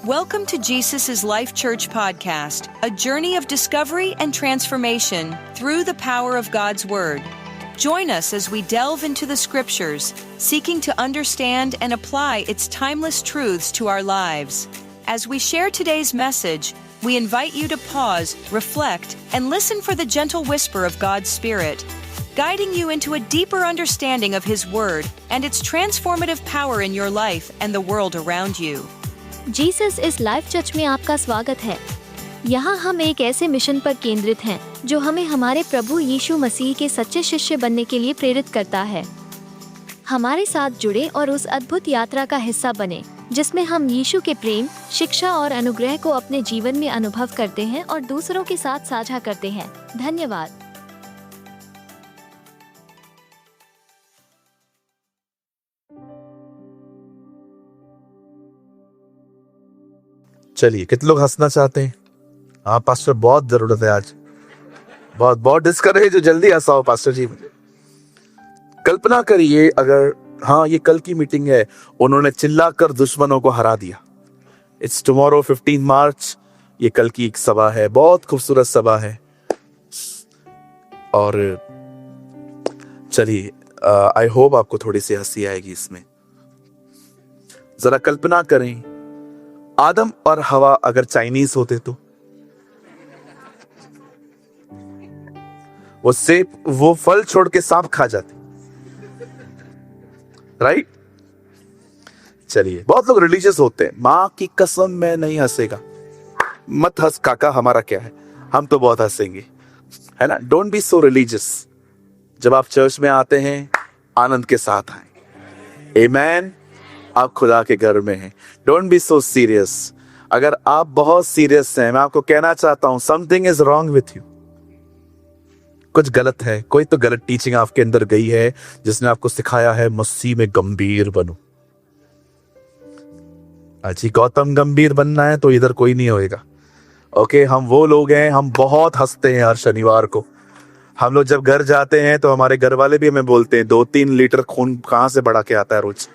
Welcome to Jesus' Life Church podcast, a journey of discovery and transformation through the power of God's Word. Join us as we delve into the Scriptures, seeking to understand and apply its timeless truths to our lives. As we share today's message, we invite you to pause, reflect, and listen for the gentle whisper of God's Spirit, guiding you into a deeper understanding of His Word and its transformative power in your life and the world around you. Jesus इस life church में आपका स्वागत है। यहाँ हम एक ऐसे mission पर केंद्रित हैं जो हमें हमारे प्रभु यीशु मसीह के सच्चे शिष्य बनने के लिए प्रेरित करता है। हमारे साथ जुड़े और उस अद्भुत यात्रा का हिस्सा बने जिसमें हम यीशु के प्रेम, शिक्षा और अनुग्रह को अपने जीवन में अनुभव करते हैं और दूसरों के साथ साझा करते हैं। धन्यवाद। चलिए, कितने लोग हंसना चाहते हैं? हाँ पास्टर, बहुत जरूरत है आज। बहुत डिस्करेज, जो जल्दी हंसाओ पास्टर जी। कल्पना करिए अगर ये कल की मीटिंग है, उन्होंने चिल्लाकर दुश्मनों को हरा दिया। इट्स टुमारो 15 मार्च, ये कल की एक सभा है, बहुत खूबसूरत सभा है। और चलिए, आई होप आपको थोड़ी सी हंसी आएगी इसमें। जरा कल्पना करें, आदम और हवा अगर चाइनीज होते तो वो फल छोड़ के सांप खा जाते, राइट? चलिए, बहुत लोग रिलीजियस होते हैं। मां की कसम मैं नहीं हंसेगा। मत हंस काका, हमारा क्या है, हम तो बहुत हंसेंगे, है ना? Don't be so religious. जब आप चर्च में आते हैं, आनंद के साथ आए। आमेन। आप खुदा के घर में हैं। Don't be so serious. अगर आप बहुत सीरियस हैं, मैं आपको कहना चाहता हूं, something is wrong with you. कुछ गलत है। कोई तो गलत टीचिंग आपके अंदर गई है जिसने आपको सिखाया है मसीह में गंभीर बनो। अजी गौतम गंभीर बनना है तो इधर कोई नहीं होएगा। ओके, हम वो लोग हैं, हम बहुत हंसते हैं हर शनिवार को। हम लोग जब घर जाते हैं तो हमारे घर वाले भी हमें बोलते हैं, 2-3 लीटर खून कहां से बढ़ा के आता है रोज।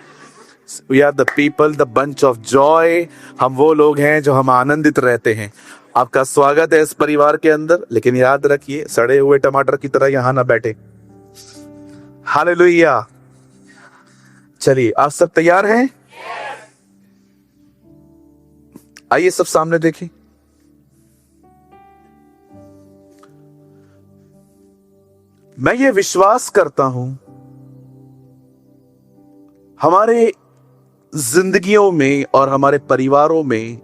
We are the people, the bunch of joy. हम वो लोग हैं जो हम आनंदित रहते हैं। आपका स्वागत है इस परिवार के अंदर, लेकिन याद रखिए, सड़े हुए टमाटर की तरह यहां ना बैठे। हालेलुया। चलिए, आप सब तैयार हैं? आइए सब सामने देखें। मैं ये विश्वास करता हूं, हमारे जिंदगियों में और हमारे परिवारों में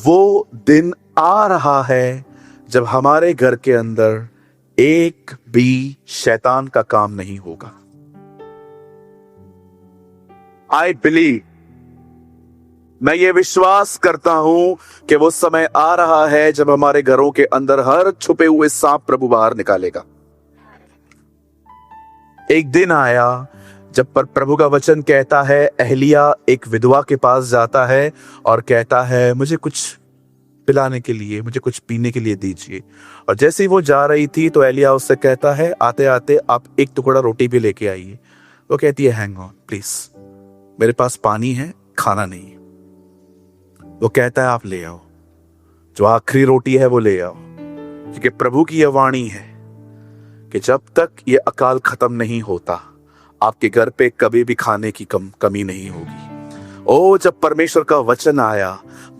वो दिन आ रहा है जब हमारे घर के अंदर एक भी शैतान का काम नहीं होगा। आई बिलीव, मैं ये विश्वास करता हूं कि वो समय आ रहा है जब हमारे घरों के अंदर हर छुपे हुए सांप प्रभु बाहर निकालेगा। एक दिन आया जब पर प्रभु का वचन कहता है, एलिया एक विधवा के पास जाता है और कहता है, मुझे कुछ पिलाने के लिए, मुझे कुछ पीने के लिए दीजिए। और जैसे ही वो जा रही थी तो एलिया उससे कहता है, आते आते आप एक टुकड़ा रोटी भी लेके आइए। वो कहती है, हैंग ऑन प्लीज, मेरे पास पानी है, खाना नहीं है। वो कहता है, आप ले आओ, जो आखिरी रोटी है वो ले आओ, क्योंकि प्रभु की यह वाणी है कि जब तक ये अकाल खत्म नहीं होता, आपके घर पे कभी भी खाने की कमी नहीं होगी। ओ, जब परमेश्वर का वचन आया,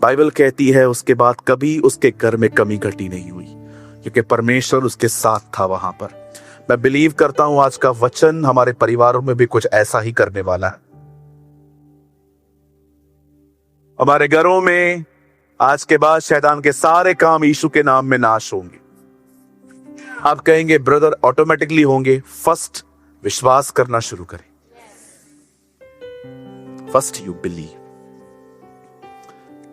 बाइबल कहती है उसके बाद कभी उसके घर में कमी घटी नहीं हुई, क्योंकि परमेश्वर उसके साथ था वहां पर। मैं बिलीव करता हूं आज का वचन हमारे परिवारों में भी कुछ ऐसा ही करने वाला है। हमारे घरों में आज के बाद शैतान के सारे काम यीशु के नाम में नाश होंगे। आप कहेंगे, ब्रदर, ऑटोमेटिकली होंगे। फर्स्ट विश्वास करना शुरू करें। First you believe.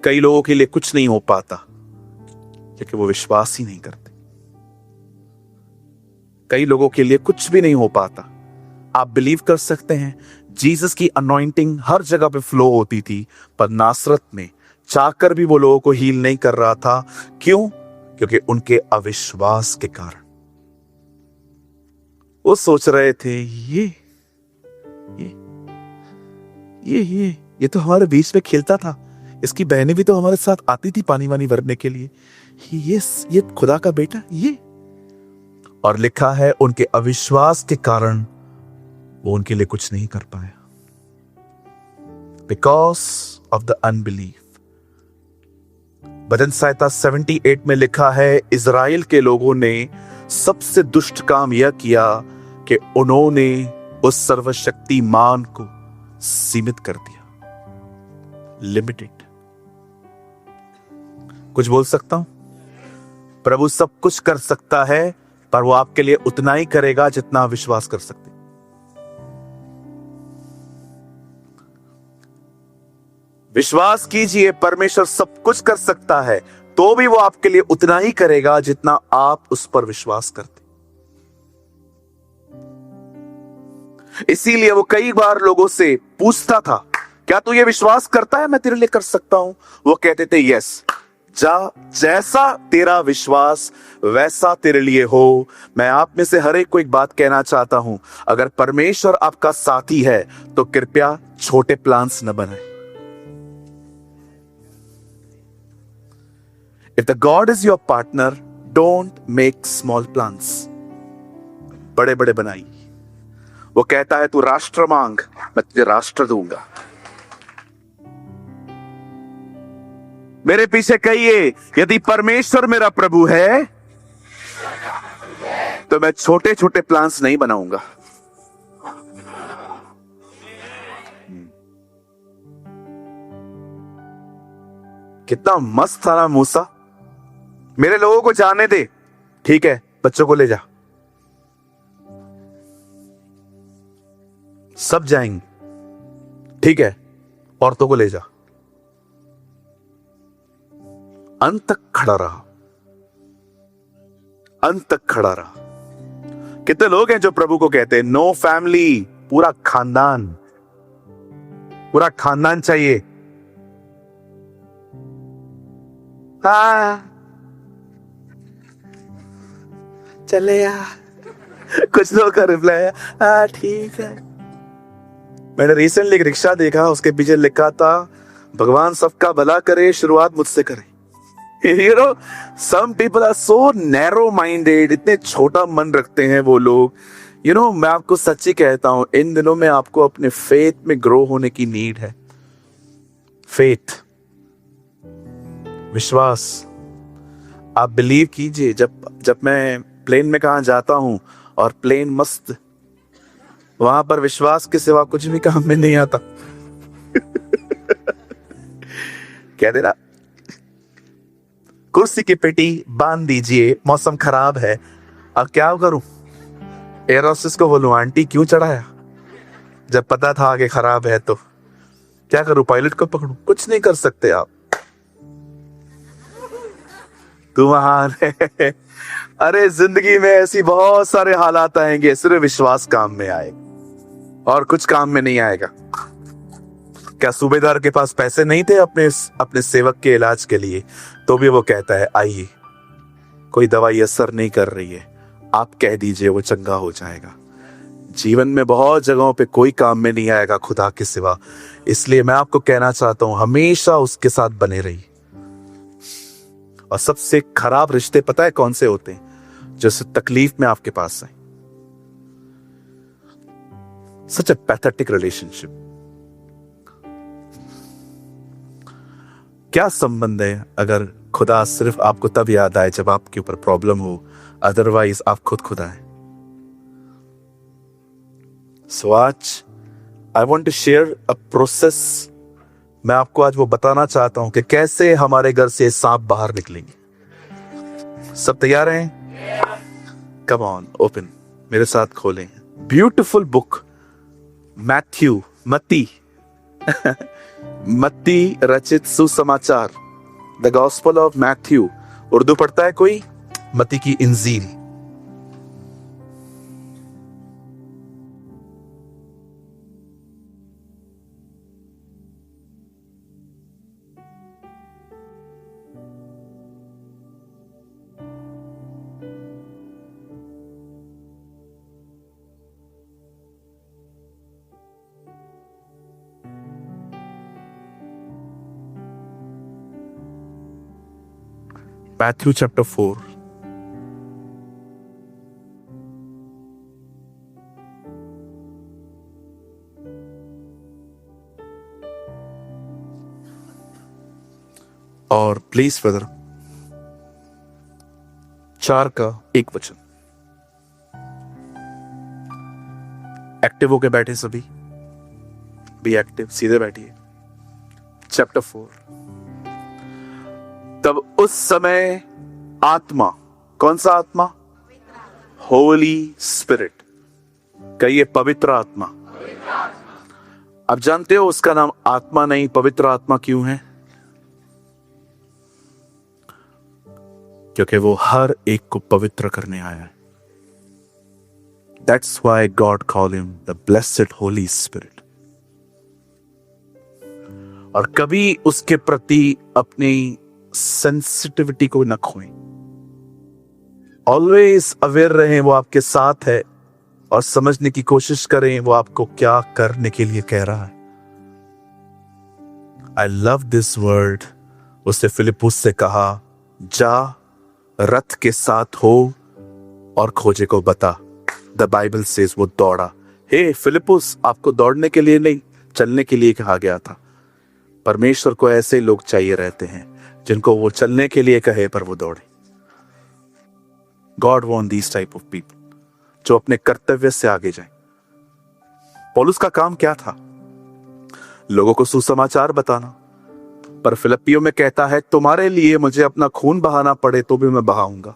कई लोगों के लिए कुछ नहीं हो पाता क्योंकि वो विश्वास ही नहीं करते। कई लोगों के लिए कुछ भी नहीं हो पाता। आप बिलीव कर सकते हैं, जीसस की अनॉइंटिंग हर जगह पे फ्लो होती थी, पर नासरत में चाहकर भी वो लोगों को हील नहीं कर रहा था। क्यों? क्योंकि उनके अविश्वास के कारण। वो सोच रहे थे, ये तो हमारे बीच में खेलता था, इसकी बहनें भी तो हमारे साथ आती थी पानी वानी भरने के लिए, ये खुदा का बेटा ये। और लिखा है उनके अविश्वास के कारण वो उनके लिए कुछ नहीं कर पाया, बिकॉज ऑफ द अनबिलीफ। भजन संहिता 78 में लिखा है, इज़राइल के लोगों ने सबसे दुष्ट काम यह किया कि उन्होंने उस सर्वशक्तिमान को सीमित कर दिया, लिमिटेड। कुछ बोल सकता हूं? प्रभु सब कुछ कर सकता है, पर वो आपके लिए उतना ही करेगा जितना आप विश्वास कर सकते। विश्वास कीजिए, परमेश्वर सब कुछ कर सकता है, तो भी वो आपके लिए उतना ही करेगा जितना आप उस पर विश्वास करते। इसीलिए वो कई बार लोगों से पूछता था, क्या तू ये विश्वास करता है मैं तेरे लिए कर सकता हूं? वो कहते थे, यस, जैसा तेरा विश्वास वैसा तेरे लिए हो। मैं आप में से हर एक को एक बात कहना चाहता हूं, अगर परमेश्वर आपका साथी है तो कृपया छोटे प्लान्स न बनाएं। If the God is your partner, don't make small plans. बड़े बड़े बनाइए। वो कहता है तू राष्ट्र मांग, मैं तुझे राष्ट्र दूंगा। मेरे पीछे कहिए, यदि परमेश्वर मेरा प्रभु है तो मैं छोटे छोटे प्लान्स नहीं बनाऊंगा। कितना मस्त था ना मूसा। मेरे लोगों को जाने दे, ठीक है, बच्चों को ले जा, सब जाएंगे, ठीक है, औरतों को ले जा। अंत तक खड़ा रहा, अंत तक खड़ा रहा। कितने लोग हैं जो प्रभु को कहते हैं नो फैमिली, पूरा खानदान, पूरा खानदान चाहिए। हाँ चले यार, कुछ लोग का रिप्लाई है हाँ ठीक है। मैंने रिसेंटली एक रिक्शा देखा, उसके पीछे लिखा था, भगवान सबका भला करे, शुरुआत मुझसे करे। You know, some people are so narrow minded, इतने छोटा मन रखते हैं वो लोग। You know, मैं आपको सच्ची कहता हूं, इन दिनों में आपको अपने फेथ में ग्रो होने की नीड है। फेथ, विश्वास। आप बिलीव कीजिए, जब मैं प्लेन में कहां जाता हूं और प्लेन मस्त, वहां पर विश्वास के सिवा कुछ भी काम में नहीं आता। कह दे ना, कुर्सी की पेटी बांध दीजिए, मौसम खराब है, अब क्या करूं? एयर होस्टेस को बोलूं आंटी क्यों चढ़ाया, जब पता था कि खराब है तो क्या करूं? पायलट को पकड़ूं? कुछ नहीं कर सकते आप। तू महान है। अरे जिंदगी में ऐसी बहुत सारे हालात आएंगे, सिर्फ विश्वास काम में आएगा और कुछ काम में नहीं आएगा। क्या सूबेदार के पास पैसे नहीं थे अपने सेवक के इलाज के लिए? तो भी वो कहता है आइए, कोई दवाई असर नहीं कर रही है, आप कह दीजिए वो चंगा हो जाएगा। जीवन में बहुत जगहों पे कोई काम में नहीं आएगा खुदा के सिवा। इसलिए मैं आपको कहना चाहता हूं, हमेशा उसके साथ बने रहिए। और सबसे खराब रिश्ते पता है कौन से होते हैं? जो तकलीफ में आपके पास है। सच ए पैथेटिक रिलेशनशिप। क्या संबंध है अगर खुदा सिर्फ आपको तब याद आए जब आपके ऊपर प्रॉब्लम हो, अदरवाइज आप खुदा है। सो आज I want to share a process. मैं आपको आज वो बताना चाहता हूं कि कैसे हमारे घर से सांप बाहर निकलेंगे। सब तैयार हैं? कम ऑन, ओपन, मेरे साथ खोलें। ब्यूटिफुल बुक, मैथ्यू, मत्ती रचित सुसमाचार, the gospel of Matthew. Urdu पढ़ता है कोई? मत्ती की इंजील। Matthew chapter 4. और प्लीज ब्रदर 4 का 1 वचन। एक्टिव होके बैठे सभी, बी एक्टिव, सीधे बैठिए। चैप्टर 4। तब उस समय आत्मा, कौन सा आत्मा? होली स्पिरिट। कहिए पवित्र आत्मा। आप जानते हो उसका नाम आत्मा नहीं पवित्र आत्मा क्यों है? क्योंकि वो हर एक को पवित्र करने आया है। That's why God called him the blessed Holy Spirit. और कभी उसके प्रति अपनी सेंसिटिविटी को न खोएं। ऑलवेज अवेयर रहें, वो आपके साथ है, और समझने की कोशिश करें वो आपको क्या करने के लिए कह रहा है। I love this word. उसने फिलिप्पुस से कहा, जा रथ के साथ हो और खोजे को बता। द बाइबल सेज वो दौड़ा। हे फिलिप्पुस, आपको दौड़ने के लिए नहीं, चलने के लिए कहा गया था। परमेश्वर को ऐसे लोग चाहिए रहते हैं जिनको वो चलने के लिए कहे पर वो दौड़े। God want these type of people जो अपने कर्तव्य से आगे जाएं। पौलुस का काम क्या था? लोगों को सुसमाचार बताना। पर फिलिप्पियों में कहता है, तुम्हारे लिए मुझे अपना खून बहाना पड़े तो भी मैं बहाऊंगा।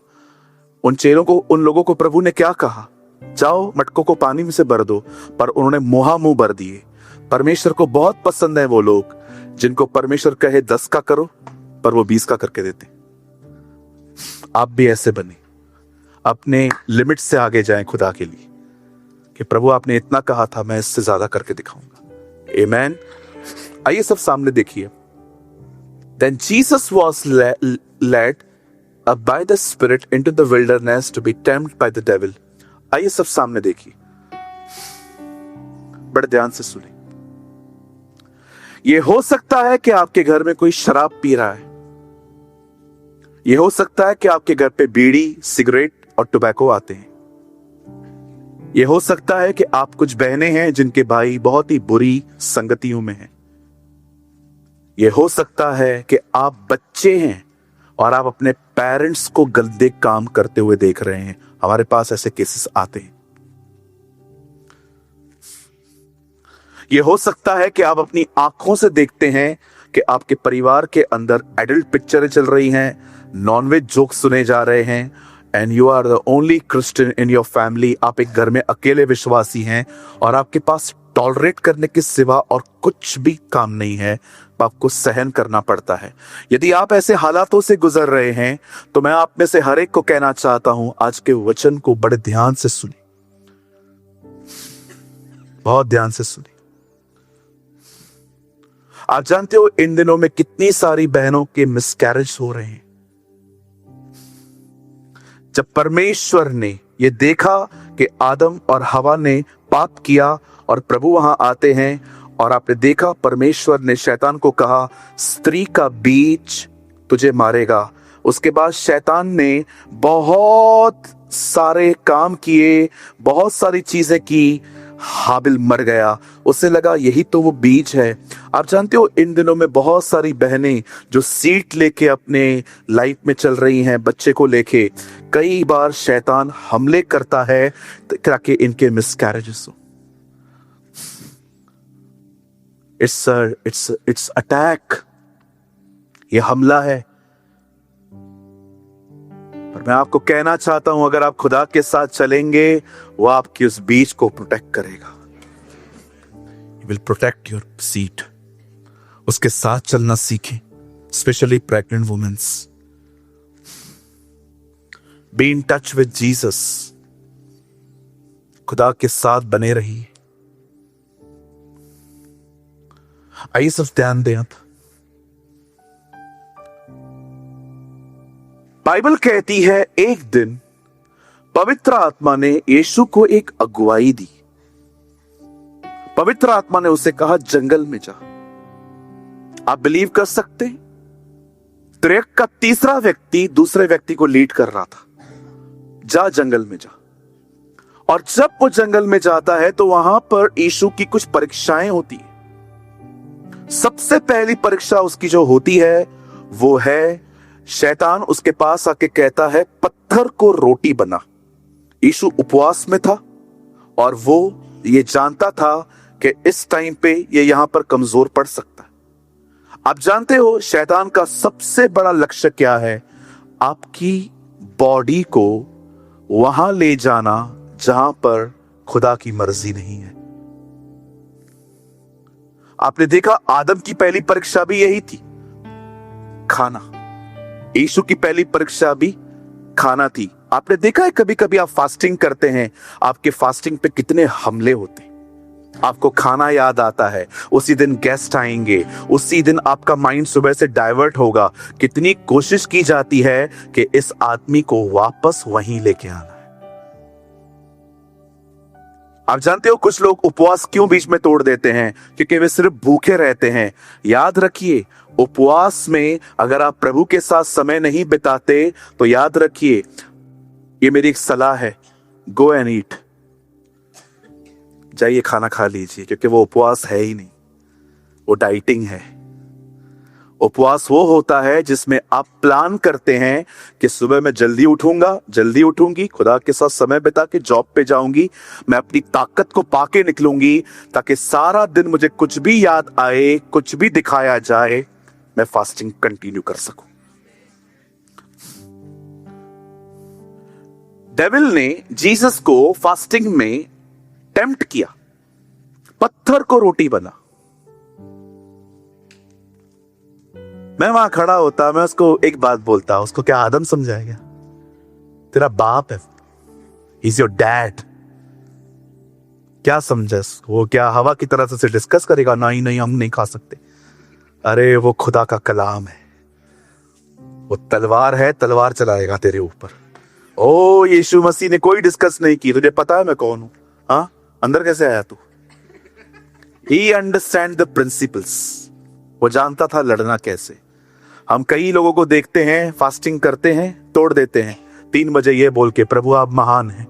उन चेलों को, उन लोगों को प्रभु ने क्या कहा? जाओ मटकों को पानी में से भर दो, पर उन्होंने मुंह भर दिए। परमेश्वर को बहुत पसंद है वो लोग जिनको परमेश्वर कहे 10 का करो पर वो 20 का करके देते। आप भी ऐसे बने, अपने लिमिट से आगे जाएं खुदा के लिए कि प्रभु आपने इतना कहा था, मैं इससे ज्यादा करके दिखाऊंगा। आमेन। आइए सब सामने देखिए। Then Jesus was led up by the Spirit into the wilderness to be tempted by the devil. आइए सब सामने देखिए, बड़े ध्यान से सुने। ये हो सकता है कि आपके घर में कोई शराब पी रहा है। ये हो सकता है कि आपके घर पे बीड़ी, सिगरेट और टोबैको आते हैं। ये हो सकता है कि आप कुछ बहनें हैं जिनके भाई बहुत ही बुरी संगतियों में हैं। ये हो सकता है कि आप बच्चे हैं और आप अपने पेरेंट्स को गंदे काम करते हुए देख रहे हैं। हमारे पास ऐसे केसेस आते हैं। ये हो सकता है कि आप अपनी आंखों से देखते हैं कि आपके परिवार के अंदर एडल्ट पिक्चरें चल रही हैं, नॉनवेज जोक सुने जा रहे हैं, and you are the only Christian in your family. आप एक घर में अकेले विश्वासी हैं और आपके पास टॉलरेट करने के सिवा और कुछ भी काम नहीं है, आपको सहन करना पड़ता है। यदि आप ऐसे हालातों से गुजर रहे हैं तो मैं आप में से हर एक को कहना चाहता हूं, आज के वचन को बड़े ध्यान से सुनिए, बहुत ध्यान से सुनिए। आप जानते हो इन दिनों में कितनी सारी बहनों के मिसकैरेज हो रहे हैं। जब परमेश्वर ने यह देखा कि आदम और हवा ने पाप किया और प्रभु वहां आते हैं, और आपने देखा परमेश्वर ने शैतान को कहा, स्त्री का बीज तुझे मारेगा। उसके बाद शैतान ने बहुत सारे काम किए, बहुत सारी चीजें की, हाबिल मर गया। उसे लगा यही तो वो बीज है। आप जानते हो इन दिनों में बहुत सारी बहनें जो सीट लेके अपने लाइफ में चल रही हैं, बच्चे को लेके, कई बार शैतान हमले करता है ताकि इनके मिसकैरेजेस हो। इट्स अटैक, ये हमला है। पर मैं आपको कहना चाहता हूं, अगर आप खुदा के साथ चलेंगे, वो आपकी उस बीज को प्रोटेक्ट करेगा। He will protect your seed. उसके साथ चलना सीखें, specially pregnant women's. Be in touch with Jesus, खुदा के साथ बने रहिए। आइए सब ध्यान दें। आप बाइबल कहती है एक दिन पवित्र आत्मा ने यीशु को एक अगुवाई दी। पवित्र आत्मा ने उसे कहा, जंगल में जा। आप बिलीव कर सकते हैं? ट्रक का तीसरा व्यक्ति दूसरे व्यक्ति को लीड कर रहा था, जा जंगल में जा। और जब वो जंगल में जाता है तो वहां पर यीशु की कुछ परीक्षाएं होती है। सबसे पहली परीक्षा उसकी जो होती है वो है, शैतान उसके पास आके कहता है पत्थर को रोटी बना। यीशु उपवास में था और वो ये जानता था कि इस टाइम पे ये यहां पर कमजोर पड़ सकता है। आप जानते हो शैतान का सबसे बड़ा लक्ष्य क्या है? आपकी बॉडी को वहां ले जाना जहां पर खुदा की मर्जी नहीं है। आपने देखा आदम की पहली परीक्षा भी यही थी, खाना। यीशु की पहली परीक्षा भी खाना थी। आपने देखा है कभी कभी आप फास्टिंग करते हैं, आपके फास्टिंग पे कितने हमले होते हैं। आपको खाना याद आता है, उसी दिन गेस्ट आएंगे, उसी दिन आपका माइंड सुबह से डाइवर्ट होगा। कितनी कोशिश की जाती है कि इस आदमी को वापस वहीं लेके आना है। आप जानते हो कुछ लोग उपवास क्यों बीच में तोड़ देते हैं? क्योंकि वे सिर्फ भूखे रहते हैं। याद रखिए, उपवास में अगर आप प्रभु के साथ समय नहीं बिताते तो याद रखिए, ये मेरी एक सलाह है, गो एंड ईट, जाइए खाना खा लीजिए, क्योंकि वो उपवास है ही नहीं, वो डाइटिंग है। उपवास वो होता है जिसमें आप प्लान करते हैं कि सुबह मैं जल्दी उठूंगा, जल्दी उठूंगी, खुदा के साथ समय बिता के जॉब पे जाऊंगी, मैं अपनी ताकत को पाके निकलूंगी ताकि सारा दिन मुझे कुछ भी याद आए, कुछ भी दिखाया जाए, मैं फास्टिंग कंटिन्यू कर सकूं। डेविल ने जीसस को फास्टिंग में टेम्प्ट किया, पत्थर को रोटी बना। मैं वहां खड़ा होता, मैं उसको एक बात बोलता, उसको क्या आदम समझाएगा? तेरा बाप है, इज योर डैड। क्या समझे वो? क्या हवा की तरह से डिस्कस करेगा? नहीं नहीं, हम नहीं खा सकते। अरे वो खुदा का कलाम है, वो तलवार है, तलवार चलाएगा तेरे ऊपर। ओ यीशु मसीह ने कोई डिस्कस नहीं की, तुझे पता है मैं कौन हूं? हाँ, अंदर कैसे आया तू? ही अंडरस्टैंड द प्रिंसिपल्स, वो जानता था लड़ना कैसे। हम कई लोगों को देखते हैं फास्टिंग करते हैं, तोड़ देते हैं 3 बजे ये बोल के, प्रभु आप महान हैं,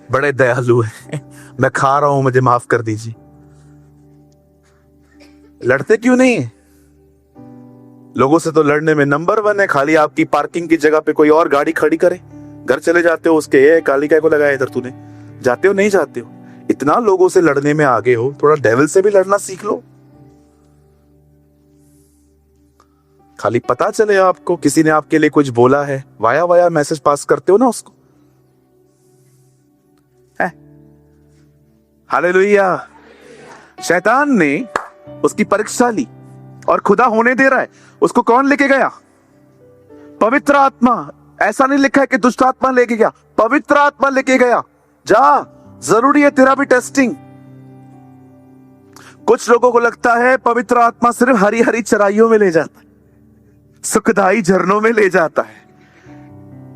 बड़े दयालु हैं, मैं खा रहा हूं, मुझे माफ कर दीजिए। लड़ते क्यों नहीं है? लोगों से तो लड़ने में नंबर 1 है। खाली आपकी पार्किंग की जगह पे कोई और गाड़ी खड़ी करे, घर चले जाते हो उसके, ये काली काय को लगाया इधर तूने, जाते हो नहीं जाते हो? इतना लोगों से लड़ने में आगे हो, थोड़ा डेविल से भी लड़ना सीख लो। खाली पता चले आपको किसी ने आपके लिए कुछ बोला है, वाया वाया मैसेज पास करते हो ना उसको। है हालेलुया। शैतान ने उसकी परीक्षा ली और खुदा होने दे रहा है। उसको कौन लेके गया? पवित्र आत्मा। ऐसा नहीं लिखा है कि दुष्ट आत्मा लेके गया, पवित्र आत्मा लेके गया। जा, जरूरी है तेरा भी टेस्टिंग। कुछ लोगों को लगता है पवित्र आत्मा सिर्फ हरी हरी चराइयों में ले जाता है, सुखदाई झरनों में ले जाता है।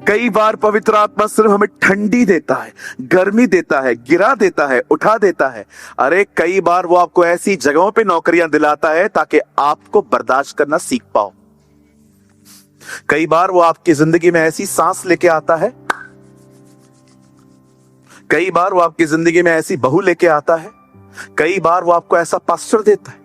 कई बार पवित्र आत्मा सिर्फ हमें ठंडी देता है, गर्मी देता है, गिरा देता है, उठा देता है। अरे कई बार वो आपको ऐसी जगहों पे नौकरियां दिलाता है ताकि आपको बर्दाश्त करना सीख पाओ। कई बार वो आपकी जिंदगी में ऐसी सांस लेके आता है, कई बार वो आपकी जिंदगी में ऐसी बहू लेके आता है, कई बार वो आपको ऐसा पास्टर देता है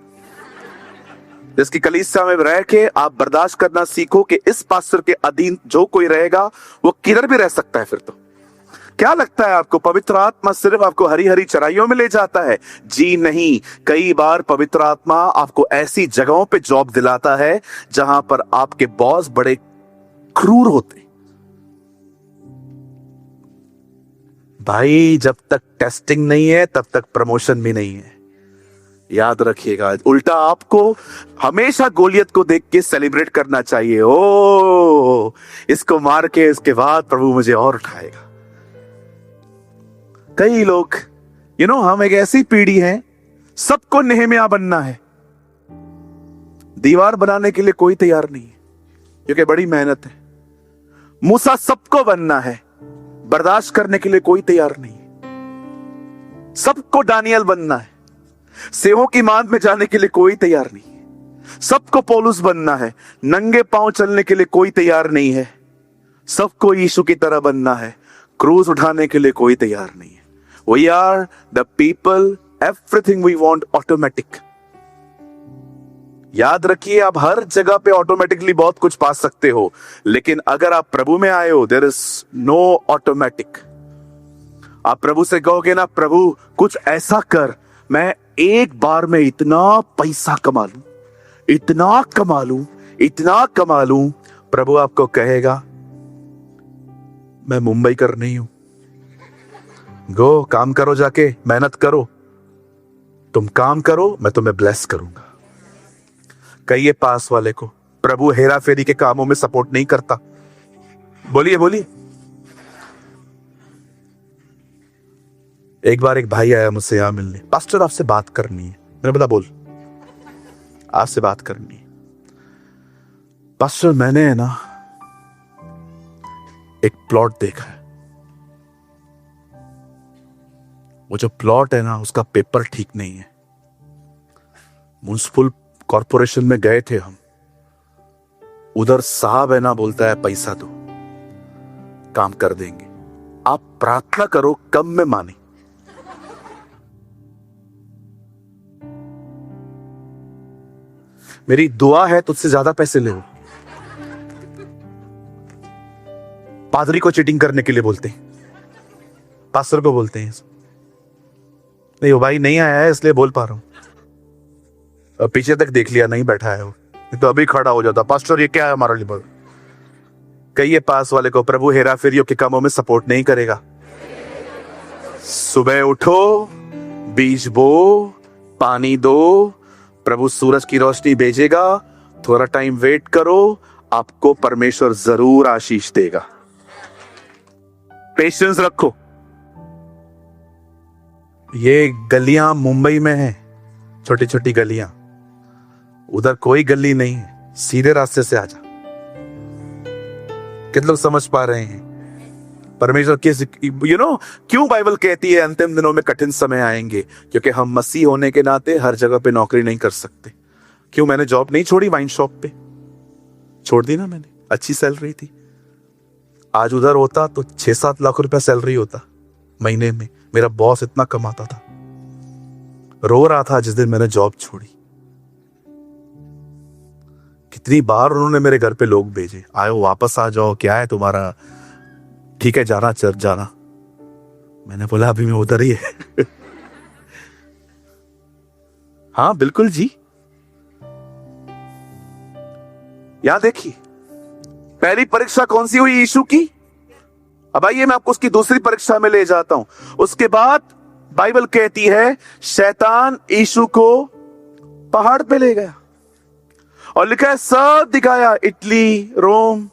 जिसकी कलीसिया में रह के आप बर्दाश्त करना सीखो कि इस पास्टर के अधीन जो कोई रहेगा वो किधर भी रह सकता है। फिर तो क्या लगता है आपको पवित्र आत्मा सिर्फ आपको हरी हरी चराइयों में ले जाता है? जी नहीं, कई बार पवित्र आत्मा आपको ऐसी जगहों पे जॉब दिलाता है जहां पर आपके बॉस बड़े क्रूर होते। भाई जब तक टेस्टिंग नहीं है तब तक प्रमोशन भी नहीं है, याद रखिएगा। उल्टा आपको हमेशा गोलियत को देख के सेलिब्रेट करना चाहिए। ओ इसको मार के इसके बाद प्रभु मुझे और उठाएगा। कई लोग हम एक ऐसी पीढ़ी है, सबको नेहमिया बनना है। दीवार बनाने के लिए कोई तैयार नहीं है क्योंकि बड़ी मेहनत है। मूसा सबको बनना है, बर्दाश्त करने के लिए कोई तैयार नहीं है। सबको दानियल बनना है, सेवों की मांद में जाने के लिए कोई तैयार नहीं है। सबको पौलुस बनना है। नंगे पांव चलने के लिए कोई तैयार नहीं है। सबको यीशु की तरह बनना है। क्रूस उठाने के लिए कोई तैयार नहीं है। We are the people, everything we want automatic. याद रखिए, आप हर जगह पे ऑटोमेटिकली बहुत कुछ पा सकते हो, लेकिन अगर आप प्रभु में आए हो, देयर इज नो ऑटोमेटिक। आप प्रभु से कहोगे ना, प्रभु कुछ ऐसा कर, मैं एक बार में इतना पैसा कमा लूं, इतना कमा लूं, इतना कमा लूं। प्रभु आपको कहेगा, मैं मुंबई कर नहीं हूं। गो, काम करो, जाके मेहनत करो, तुम काम करो, मैं तुम्हें ब्लेस करूंगा। कहिए पास वाले को, प्रभु हेरा फेरी के कामों में सपोर्ट नहीं करता। बोलिए बोलिए। एक बार एक भाई आया मुझसे यहां मिलने, पास्टर आपसे बात करनी है। मैंने बोला बोल, आपसे बात करनी है। पास्टर मैंने है ना एक प्लॉट देखा है, वो जो प्लॉट है ना उसका पेपर ठीक नहीं है। म्युनिसिपल कॉर्पोरेशन में गए थे हम, उधर साहब है ना बोलता है पैसा दो, काम कर देंगे। आप प्रार्थना करो कम में माने। मेरी दुआ है तुझसे ज्यादा पैसे ले। पादरी को चीटिंग करने के लिए बोलते हैं, पास्टर को बोलते हैं। नहीं, वो भाई नहीं आया है इसलिए बोल पा रहा हूं। पीछे तक देख लिया, नहीं बैठा है वो, तो अभी खड़ा हो जाता, पास्टर ये क्या है हमारा लिए। कहिए पास वाले को, प्रभु हेरा फेरियों के कामों में सपोर्ट नहीं करेगा। सुबह उठो, बीज बो, पानी दो, प्रभु सूरज की रोशनी भेजेगा। थोड़ा टाइम वेट करो, आपको परमेश्वर जरूर आशीष देगा। पेशेंस रखो। ये गलियां मुंबई में हैं, छोटी छोटी गलियां, उधर कोई गली नहीं है, सीधे रास्ते से आजा। कितने लोग समझ पा रहे हैं? परमेश्वर किस क्यों बाइबल कहती है अंतिम दिनों में कठिन समय आएंगे? क्योंकि हम मसीह होने के नाते हर जगह पे नौकरी नहीं कर सकते। क्यों? मैंने जॉब नहीं छोड़ी, वाइन शॉप पे छोड़ दी ना मैंने, अच्छी सैलरी थी। आज उधर होता तो 6-7 लाख रुपया सैलरी होता महीने में। मेरा बॉस इतना कमाता था, रो रहा था जिस दिन मैंने जॉब छोड़ी। कितनी बार उन्होंने मेरे घर पे लोग भेजे, आयो वापस आ जाओ, क्या है तुम्हारा, ठीक है जाना चर्च जाना। मैंने बोला अभी मैं उधर ही है। हाँ बिल्कुल जी। यहां देखिए, पहली परीक्षा कौन सी हुई यीशु की? अब आइए मैं आपको उसकी दूसरी परीक्षा में ले जाता हूं। उसके बाद बाइबल कहती है शैतान यीशु को पहाड़ पे ले गया और लिखा है सब दिखाया, इटली, रोम,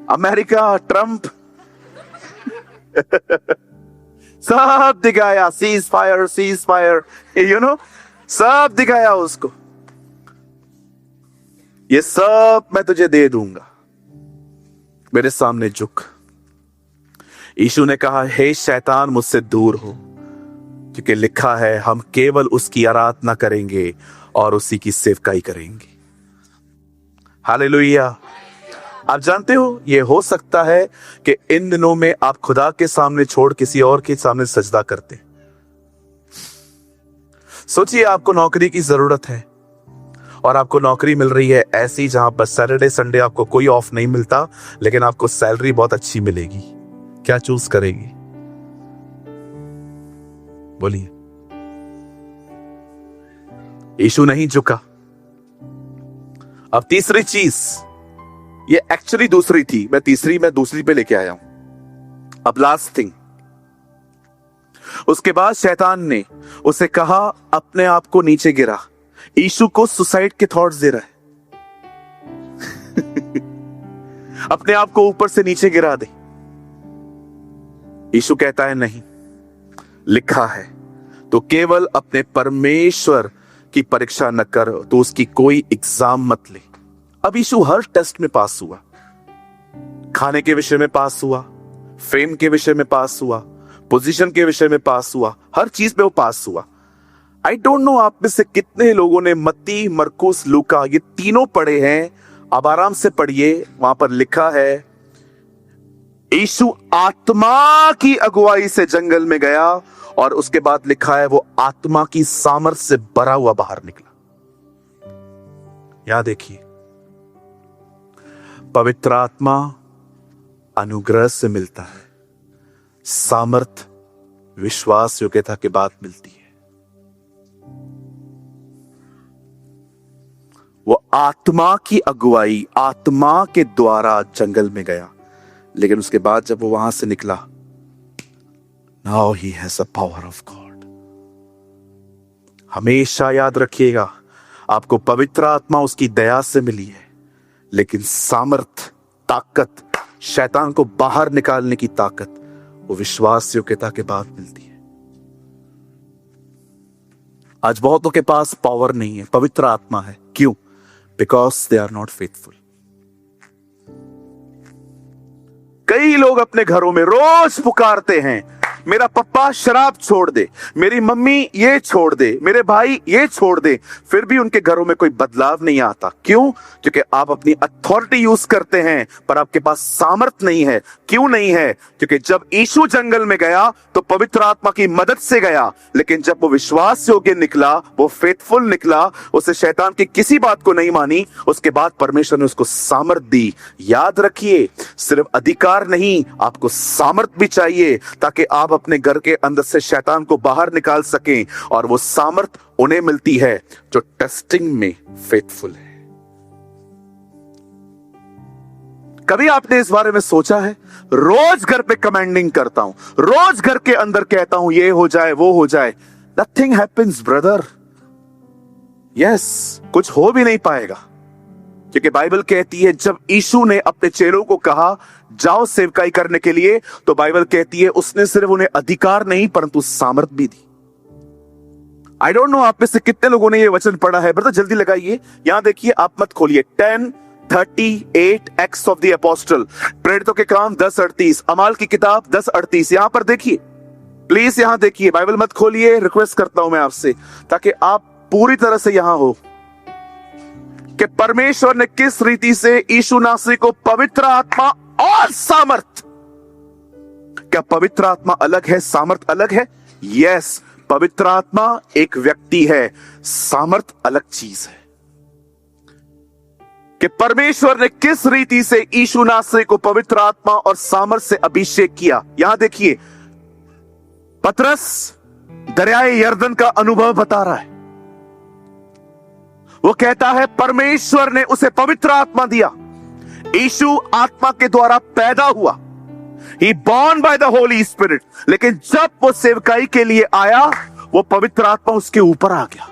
अमेरिका, ट्रंप, सब दिखाया, सीज फायर, सब दिखाया उसको। ये सब मैं तुझे दे दूंगा, मेरे सामने झुक। यीशु ने कहा, हे शैतान मुझसे दूर हो, क्योंकि लिखा है हम केवल उसकी आराधना करेंगे और उसी की सेवकाई करेंगे। हालेलुया। आप जानते हो ये हो सकता है कि इन दिनों में आप खुदा के सामने छोड़ किसी और के सामने सजदा करते। सोचिए आपको नौकरी की जरूरत है और आपको नौकरी मिल रही है ऐसी जहां पर सैटरडे संडे आपको कोई ऑफ नहीं मिलता, लेकिन आपको सैलरी बहुत अच्छी मिलेगी। क्या चूज करेगी? बोलिए। यीशु नहीं झुका। अब तीसरी चीज, ये एक्चुअली दूसरी थी, मैं दूसरी पे लेके आया हूं। अब लास्ट थिंग, उसके बाद शैतान ने उसे कहा अपने आप को नीचे गिरा। यीशु को सुसाइड के थॉट्स दे रहा है। अपने आप को ऊपर से नीचे गिरा दे। यीशु कहता है नहीं, लिखा है तो केवल अपने परमेश्वर की परीक्षा न कर, तो उसकी कोई एग्जाम मत ले। अब यीशु हर टेस्ट में पास हुआ, खाने के विषय में पास हुआ, फेम के विषय में पास हुआ, पोजीशन के विषय में पास हुआ, हर चीज में वो पास हुआ। आई डोंट नो आप में से कितने लोगों ने मत्ती, मरकुस, लूका ये तीनों पढ़े हैं। आप आराम से पढ़िए, वहां पर लिखा है यीशु आत्मा की अगुवाई से जंगल में गया और उसके बाद लिखा है वो आत्मा की सामर्थ्य से भरा हुआ बाहर निकला। यहां देखिए, पवित्र आत्मा अनुग्रह से मिलता है, सामर्थ विश्वास योग्यता के बाद मिलती है। वो आत्मा की अगुवाई, आत्मा के द्वारा जंगल में गया, लेकिन उसके बाद जब वो वहां से निकला, now he has the power of God. हमेशा याद रखिएगा, आपको पवित्र आत्मा उसकी दया से मिली है, लेकिन सामर्थ, ताकत, शैतान को बाहर निकालने की ताकत वो विश्वास योग्यता के बाद मिलती है। आज बहुतों के पास पावर नहीं है, पवित्र आत्मा है। क्यों? Because they are not faithful. कई लोग अपने घरों में रोज पुकारते हैं, मेरा पप्पा शराब छोड़ दे, मेरी मम्मी ये छोड़ दे, मेरे भाई ये छोड़ दे, फिर भी उनके घरों में कोई बदलाव नहीं आता। क्यों? क्योंकि आप अपनी अथॉरिटी यूज करते हैं, पर आपके पास सामर्थ नहीं है। क्यों नहीं है? क्योंकि जब यीशु जंगल में गया तो पवित्र आत्मा की मदद से गया, लेकिन जब वो विश्वास योग्य निकला, वो फेथफुल निकला, उसे शैतान की किसी बात को नहीं मानी, उसके बाद परमेश्वर ने उसको सामर्थ दी। याद रखिए, सिर्फ अधिकार नहीं, आपको सामर्थ भी चाहिए, ताकि आप अपने घर के अंदर से शैतान को बाहर निकाल सकें। और वो सामर्थ उन्हें मिलती है जो टेस्टिंग में फेथफुल है। कभी आपने इस बारे में सोचा है? रोज घर पे कमांडिंग करता हूं, रोज घर के अंदर कहता हूं ये हो जाए वो हो जाए, नथिंग हैपेंस ब्रदर। यस, कुछ हो भी नहीं पाएगा, क्योंकि बाइबल कहती है जब यीशु ने अपने चेलों को कहा जाओ सेवकाई करने के लिए, तो बाइबल कहती है उसने सिर्फ उन्हें अधिकार नहीं परंतु सामर्थ भी दी। आई डोंट नो आप में से कितने लोगों ने ये वचन पढ़ा है। ब्रदर जल्दी लगाइए, यहां देखिए, आप मत खोलिए। 10:38 एक्ट्स ऑफ द अपोस्टल, प्रेरितों के काम 10:38, अमाल की किताब 10:38। यहां पर देखिए प्लीज, यहां देखिए, बाइबल मत खोलिए, रिक्वेस्ट करता हूं मैं आपसे, ताकि आप पूरी तरह से यहां हो कि परमेश्वर ने किस रीति से यीशु नासरी को पवित्र आत्मा और सामर्थ। क्या पवित्र आत्मा अलग है, सामर्थ अलग है? यस, पवित्र आत्मा एक व्यक्ति है, सामर्थ अलग चीज है। कि परमेश्वर ने किस रीति से यीशु नासरी को पवित्र आत्मा और सामर्थ से अभिषेक किया। यहां देखिए, पतरस दरियाए यर्दन का अनुभव बता रहा है। वो कहता है परमेश्वर ने उसे पवित्र आत्मा दिया, यीशु आत्मा के द्वारा पैदा हुआ, he born by the Holi spirit. लेकिन जब वो सेवकाई के लिए आया, वो पवित्र आत्मा उसके ऊपर आ गया,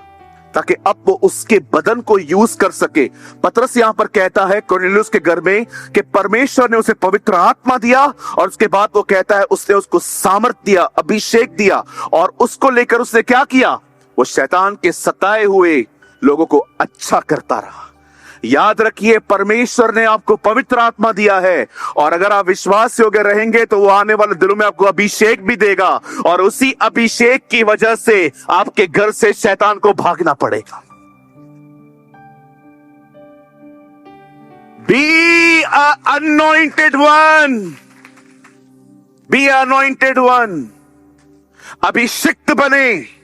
ताकि अब वो उसके बदन को यूज कर सके। पतरस यहां पर कहता है कुरनेलियुस के घर में कि परमेश्वर ने उसे पवित्र आत्मा दिया, और उसके बाद वो कहता है उसने उसको सामर्थ दिया, अभिषेक दिया, और उसको लेकर उसने क्या किया? वो शैतान के सताए हुए लोगों को अच्छा करता रहा। याद रखिए, परमेश्वर ने आपको पवित्र आत्मा दिया है, और अगर आप विश्वास योग्य रहेंगे तो वो आने वाले दिनों में आपको अभिषेक भी देगा, और उसी अभिषेक की वजह से आपके घर से शैतान को भागना पड़ेगा। Be a anointed one, be a anointed one, अभिषिक्त बने।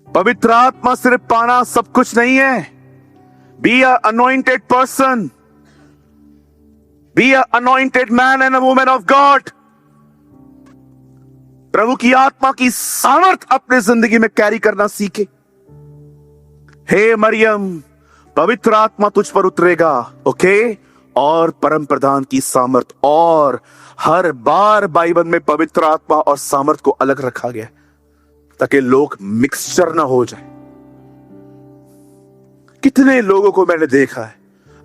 पवित्र आत्मा सिर्फ पाना सब कुछ नहीं है। Be a anointed person, be a anointed man and a woman of God। प्रभु की आत्मा की सामर्थ अपने जिंदगी में कैरी करना सीखे। हे मरियम, पवित्र आत्मा तुझ पर उतरेगा, ओके? और परम प्रधान की सामर्थ। और हर बार बाइबल में पवित्र आत्मा और सामर्थ को अलग रखा गया, ताकि लोग मिक्सचर ना हो जाए। कितने लोगों को मैंने देखा है,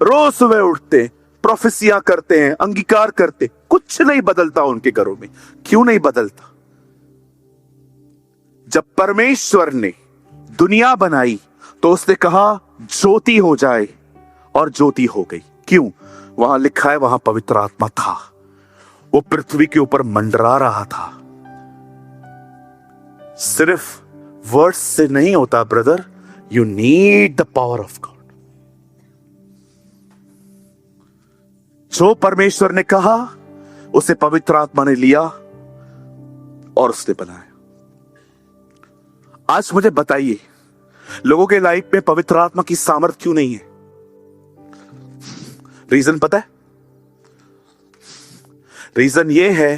रोज सुबह उठते, प्रोफेसियां करते हैं, अंगीकार करते, कुछ नहीं बदलता उनके घरों में। क्यों नहीं बदलता? जब परमेश्वर ने दुनिया बनाई तो उसने कहा ज्योति हो जाए, और ज्योति हो गई। क्यों? वहां लिखा है, वहां पवित्र आत्मा था, वो पृथ्वी के ऊपर मंडरा रहा था। सिर्फ वर्ड्स से नहीं होता brother, you need the power of God. जो परमेश्वर ने कहा उसे पवित्र आत्मा ने लिया और उसने बनाया। आज मुझे बताइए, लोगों के लाइफ में पवित्र आत्मा की सामर्थ्य क्यों नहीं है? रीजन पता है? रीजन ये है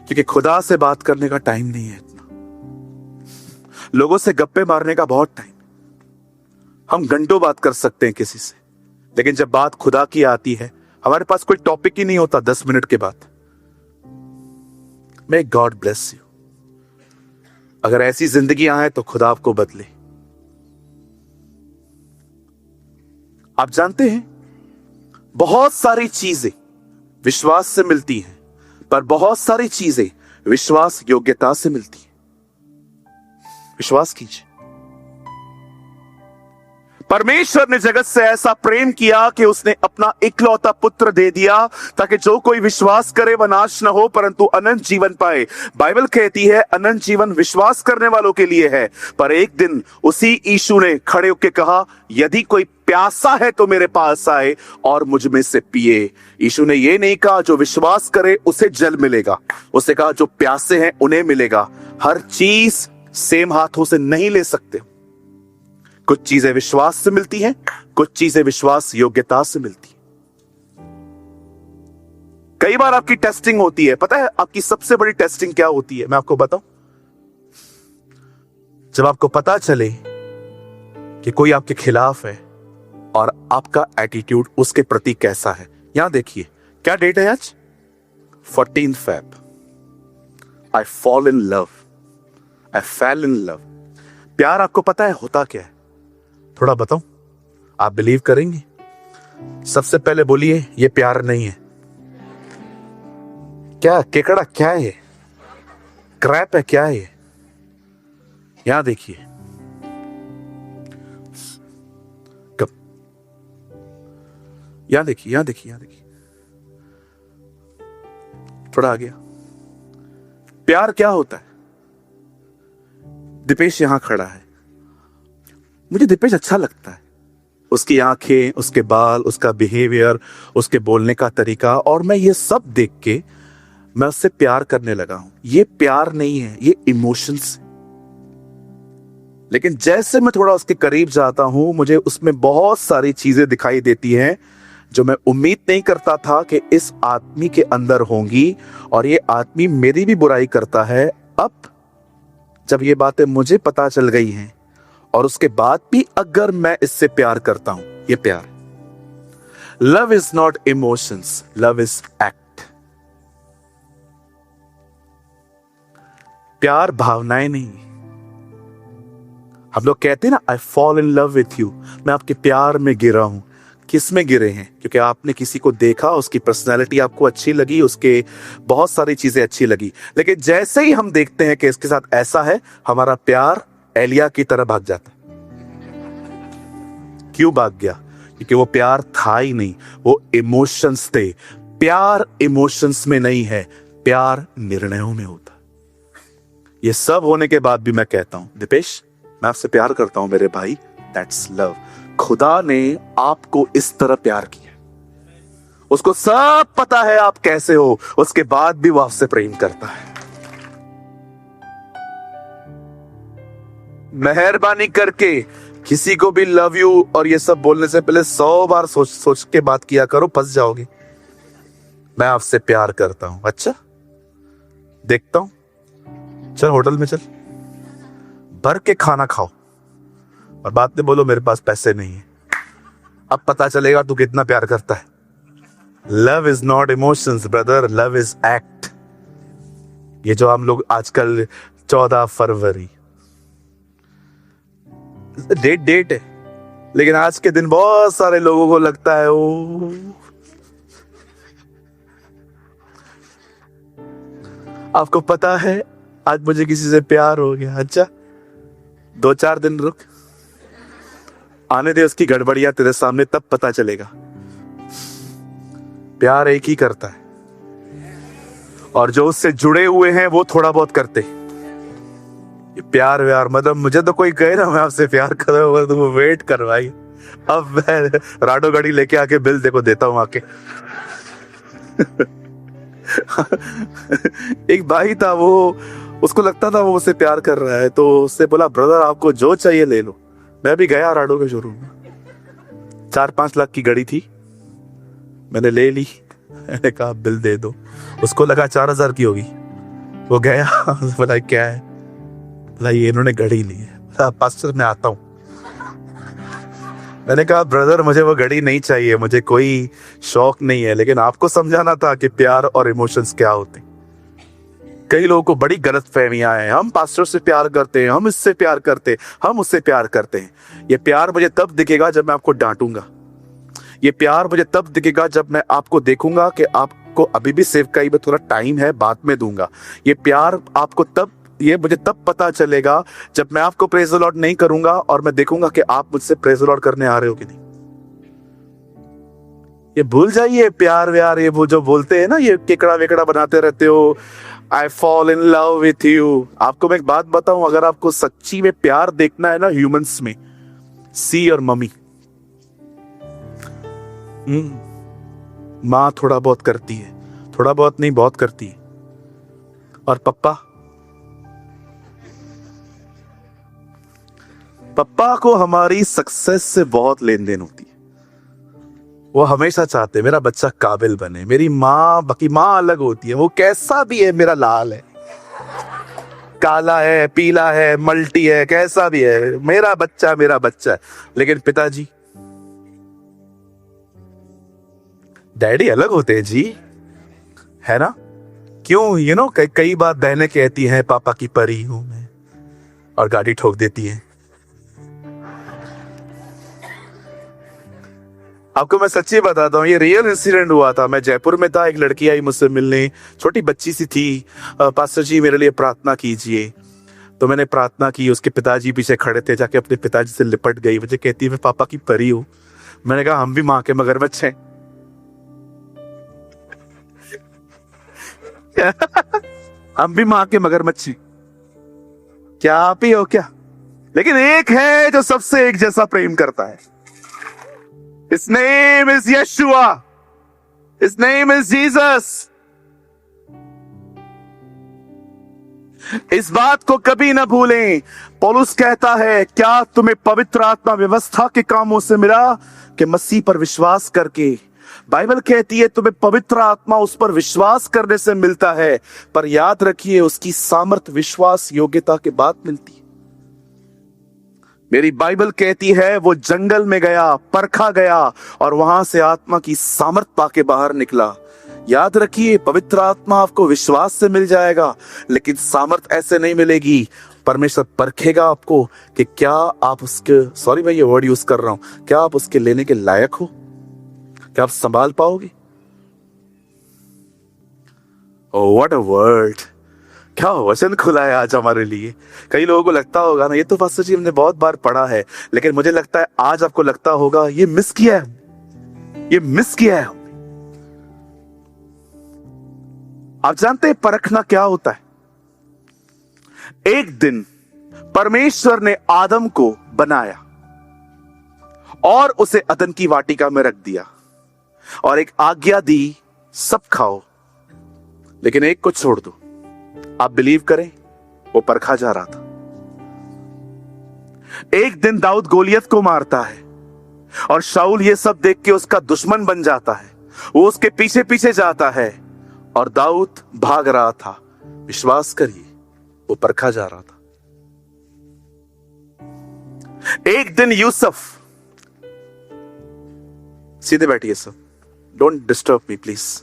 क्योंकि खुदा से बात करने का टाइम नहीं है इतना। लोगों से गप्पे मारने का बहुत टाइम। हम घंटों बात कर सकते हैं किसी से, लेकिन जब बात खुदा की आती है हमारे पास कोई टॉपिक ही नहीं होता 10 मिनट के बाद। May God bless you. अगर ऐसी जिंदगी आए तो खुदा आपको बदले। आप जानते हैं, बहुत सारी चीजें विश्वास से मिलती हैं, पर बहुत सारी चीजें विश्वास योग्यता से मिलती हैं। विश्वास कीजिए, परमेश्वर ने जगत से ऐसा प्रेम किया कि उसने अपना इकलौता पुत्र दे दिया ताकि जो कोई विश्वास करे वह नाश न हो परंतु अनंत जीवन पाए। बाइबल कहती है अनंत जीवन विश्वास करने वालों के लिए है। पर एक दिन उसी यीशु ने खड़े होकर कहा, यदि कोई प्यासा है तो मेरे पास आए और मुझ में से पिए। यीशु ने यह नहीं कहा जो विश्वास करे उसे जल मिलेगा, उसने कहा जो प्यासे हैं उन्हें मिलेगा। हर चीज सेम हाथों से नहीं ले सकते। कुछ चीजें विश्वास से मिलती हैं, कुछ चीजें विश्वास योग्यता से मिलती हैं। कई बार आपकी टेस्टिंग होती है। पता है आपकी सबसे बड़ी टेस्टिंग क्या होती है? मैं आपको बताऊं, जब आपको पता चले कि कोई आपके खिलाफ है और आपका एटीट्यूड उसके प्रति कैसा है। यहां देखिए, क्या डेट है आज? 14 Feb। I fall in love, I fail in love. प्यार आपको पता है होता क्या है? थोड़ा बताऊं, आप बिलीव करेंगे? सबसे पहले बोलिए ये प्यार नहीं है। क्या केकड़ा क्या है? क्रैप है? क्या है? यहां देखिए, कब यहां देखिए, यहां देखिए, यहां देखिए, थोड़ा आ गया। प्यार क्या होता है? दीपेश यहां खड़ा है, मुझे दीपेश अच्छा लगता है। उसकी आंखें, उसके बाल, उसका बिहेवियर, उसके बोलने का तरीका, और मैं ये सब देख के मैं उससे प्यार करने लगा हूं। ये प्यार नहीं है, ये इमोशंस। लेकिन जैसे मैं थोड़ा उसके करीब जाता हूं, मुझे उसमें बहुत सारी चीजें दिखाई देती हैं जो मैं उम्मीद नहीं करता था कि इस आदमी के अंदर होंगी, और ये आदमी मेरी भी बुराई करता है। अब जब ये बातें मुझे पता चल गई हैं और उसके बाद भी अगर मैं इससे प्यार करता हूं, ये प्यार। Love is not emotions, love is act. प्यार भावनाएं नहीं। हम लोग कहते हैं ना, I fall in love with you, मैं आपके प्यार में गिरा हूं। किस में गिरे हैं? क्योंकि आपने किसी को देखा, उसकी पर्सनैलिटी आपको अच्छी लगी, उसके बहुत सारी चीजें अच्छी लगी, लेकिन जैसे ही हम देखते हैं कि इसके साथ ऐसा है, हमारा प्यार एलिया की तरह भाग जाता। क्यों भाग गया? क्योंकि वो प्यार था ही नहीं, वो इमोशंस थे। प्यार इमोशंस में नहीं है, प्यार निर्णयों में होता। ये सब होने के बाद भी मैं कहता हूं, दीपेश मैं आपसे प्यार करता हूं मेरे भाई, दैट्स लव। खुदा ने आपको इस तरह प्यार किया, उसको सब पता है आप कैसे हो, उसके बाद भी वो आपसे प्रेम करता है। मेहरबानी करके किसी को भी लव यू और ये सब बोलने से पहले 100 बार सोच के बात किया करो, फंस जाओगे। मैं आपसे प्यार करता हूं। अच्छा देखता हूं, चल होटल में चल, भर के खाना खाओ और बाद में बोलो मेरे पास पैसे नहीं है। अब पता चलेगा तू कितना प्यार करता है। Love is not emotions brother, love is act. ये जो हम लोग आजकल 14 फरवरी डेट है, लेकिन आज के दिन बहुत सारे लोगों को लगता है ओ, आपको पता है आज मुझे किसी से प्यार हो गया। अच्छा 2-4 दिन रुक, आने दे उसकी गड़बड़ियां तेरे सामने, तब पता चलेगा। प्यार एक ही करता है, और जो उससे जुड़े हुए हैं वो थोड़ा बहुत करते। ये प्यार व्यार मतलब मुझे तो कोई कहे ना मैं आपसे प्यार कर रहा हूँ तो वो वेट करवाई। अब मैं राडो गाड़ी लेके आके बिल देखो देता हूँ आके। एक भाई था, वो उसको लगता था वो मुझसे प्यार कर रहा है, तो उससे बोला ब्रदर आपको जो चाहिए ले लो। मैं भी गया राडो के शोरूम में, 4-5 लाख की गाड़ी थी, मैंने ले ली। मैंने कहा बिल दे दो, उसको लगा 4000 की होगी। वो गया बोला क्या है, बोला ये इन्होंने घड़ी ली है। पास्टर मैं आता हूँ। मैंने कहा ब्रदर मुझे वो घड़ी नहीं चाहिए, मुझे कोई शौक नहीं है, लेकिन आपको समझाना था कि प्यार और इमोशंस क्या होते हैं। कई लोगों को बड़ी गलत फहमियां हैं, हम पास्टर से प्यार करते हैं, हम इससे प्यार करते हैं, हम उससे प्यार करते हैं। ये प्यार मुझे तब दिखेगा जब मैं आपको डांटूंगा। ये प्यार मुझे तब दिखेगा जब मैं आपको देखूंगा कि आपको अभी भी सेवकाई में थोड़ा टाइम है, बाद में दूंगा। ये प्यार आपको तब, ये मुझे तब पता चलेगा जब मैं आपको प्रेज द लॉर्ड नहीं करूंगा और मैं देखूंगा कि आप मुझसे प्रेज द लॉर्ड करने आ रहे हो कि नहीं। ये भूल जाइए प्यार व्यार, ये वो जो बोलते हैं ना, ये केकड़ा वेकड़ा बनाते रहते हो, I fall in love with you. आपको मैं एक बात बताऊं, अगर आपको सच्ची में प्यार देखना है ना ह्यूमंस में, सी और मम्मी। माँ थोड़ा बहुत करती है, थोड़ा बहुत नहीं बहुत करती है, और पप्पा को हमारी सक्सेस से बहुत लेन देन होती है। वो हमेशा चाहते हैं मेरा बच्चा काबिल बने। मेरी माँ, बाकी माँ अलग होती है, वो कैसा भी है, मेरा लाल है, काला है, पीला है, मल्टी है, कैसा भी है, मेरा बच्चा है। लेकिन पिताजी, डैडी अलग होते हैं जी, है ना? क्यों कई बार बहनें कहती हैं पापा की परी हूं मैं, और गाड़ी ठोक देती हैं। आपको मैं सच्ची बताता हूँ, ये रियल इंसिडेंट हुआ था। मैं जयपुर में था, एक लड़की आई मुझसे मिलने, छोटी बच्ची सी थी। पास्टर जी मेरे लिए प्रार्थना कीजिए। तो मैंने प्रार्थना की, उसके पिताजी पीछे खड़े थे, जाके अपने पिताजी से लिपट गई। मुझे कहती है मैं पापा की परी हूँ। मैंने कहा हम भी माँ के मगरमच्छ हैं। हम भी माँ के मगरमच्छ हैं, क्या आप ही हो क्या? लेकिन एक है जो सबसे एक जैसा प्रेम करता है। His name is Yeshua. His name is Jesus. इस बात को कभी ना भूलें। पौलुस कहता है, क्या तुम्हें पवित्र आत्मा व्यवस्था के कामों से मिला कि मसीह पर विश्वास करके? बाइबल कहती है तुम्हें पवित्र आत्मा उस पर विश्वास करने से मिलता है, पर याद रखिए उसकी सामर्थ्य विश्वास योग्यता के बाद मिलती है। मेरी बाइबल कहती है वो जंगल में गया, परखा गया, और वहां से आत्मा की सामर्थ पाके बाहर निकला। याद रखिए पवित्र आत्मा आपको विश्वास से मिल जाएगा, लेकिन सामर्थ ऐसे नहीं मिलेगी। परमेश्वर परखेगा आपको कि क्या आप उसके, सॉरी मैं ये वर्ड यूज कर रहा हूं, क्या आप उसके लेने के लायक हो, क्या आप संभाल पाओगे? ओह व्हाट अ वर्ड, क्या वचन खुला है आज हमारे लिए। कई लोगों को लगता होगा ना ये तो पास्टर जी हमने बहुत बार पढ़ा है, लेकिन मुझे लगता है आज आपको लगता होगा ये मिस किया है, ये मिस किया है। आप जानते हैं परखना क्या होता है? एक दिन परमेश्वर ने आदम को बनाया और उसे अदन की वाटिका में रख दिया और एक आज्ञा दी, सब खाओ लेकिन एक को छोड़ दो। आप बिलीव करें, वो परखा जा रहा था। एक दिन दाऊद गोलियत को मारता है और शाऊल ये सब देख के उसका दुश्मन बन जाता है। वो उसके पीछे पीछे जाता है और दाऊद भाग रहा था। विश्वास करिए वो परखा जा रहा था। एक दिन यूसुफ, सीधे बैठिए sir, don't disturb me please.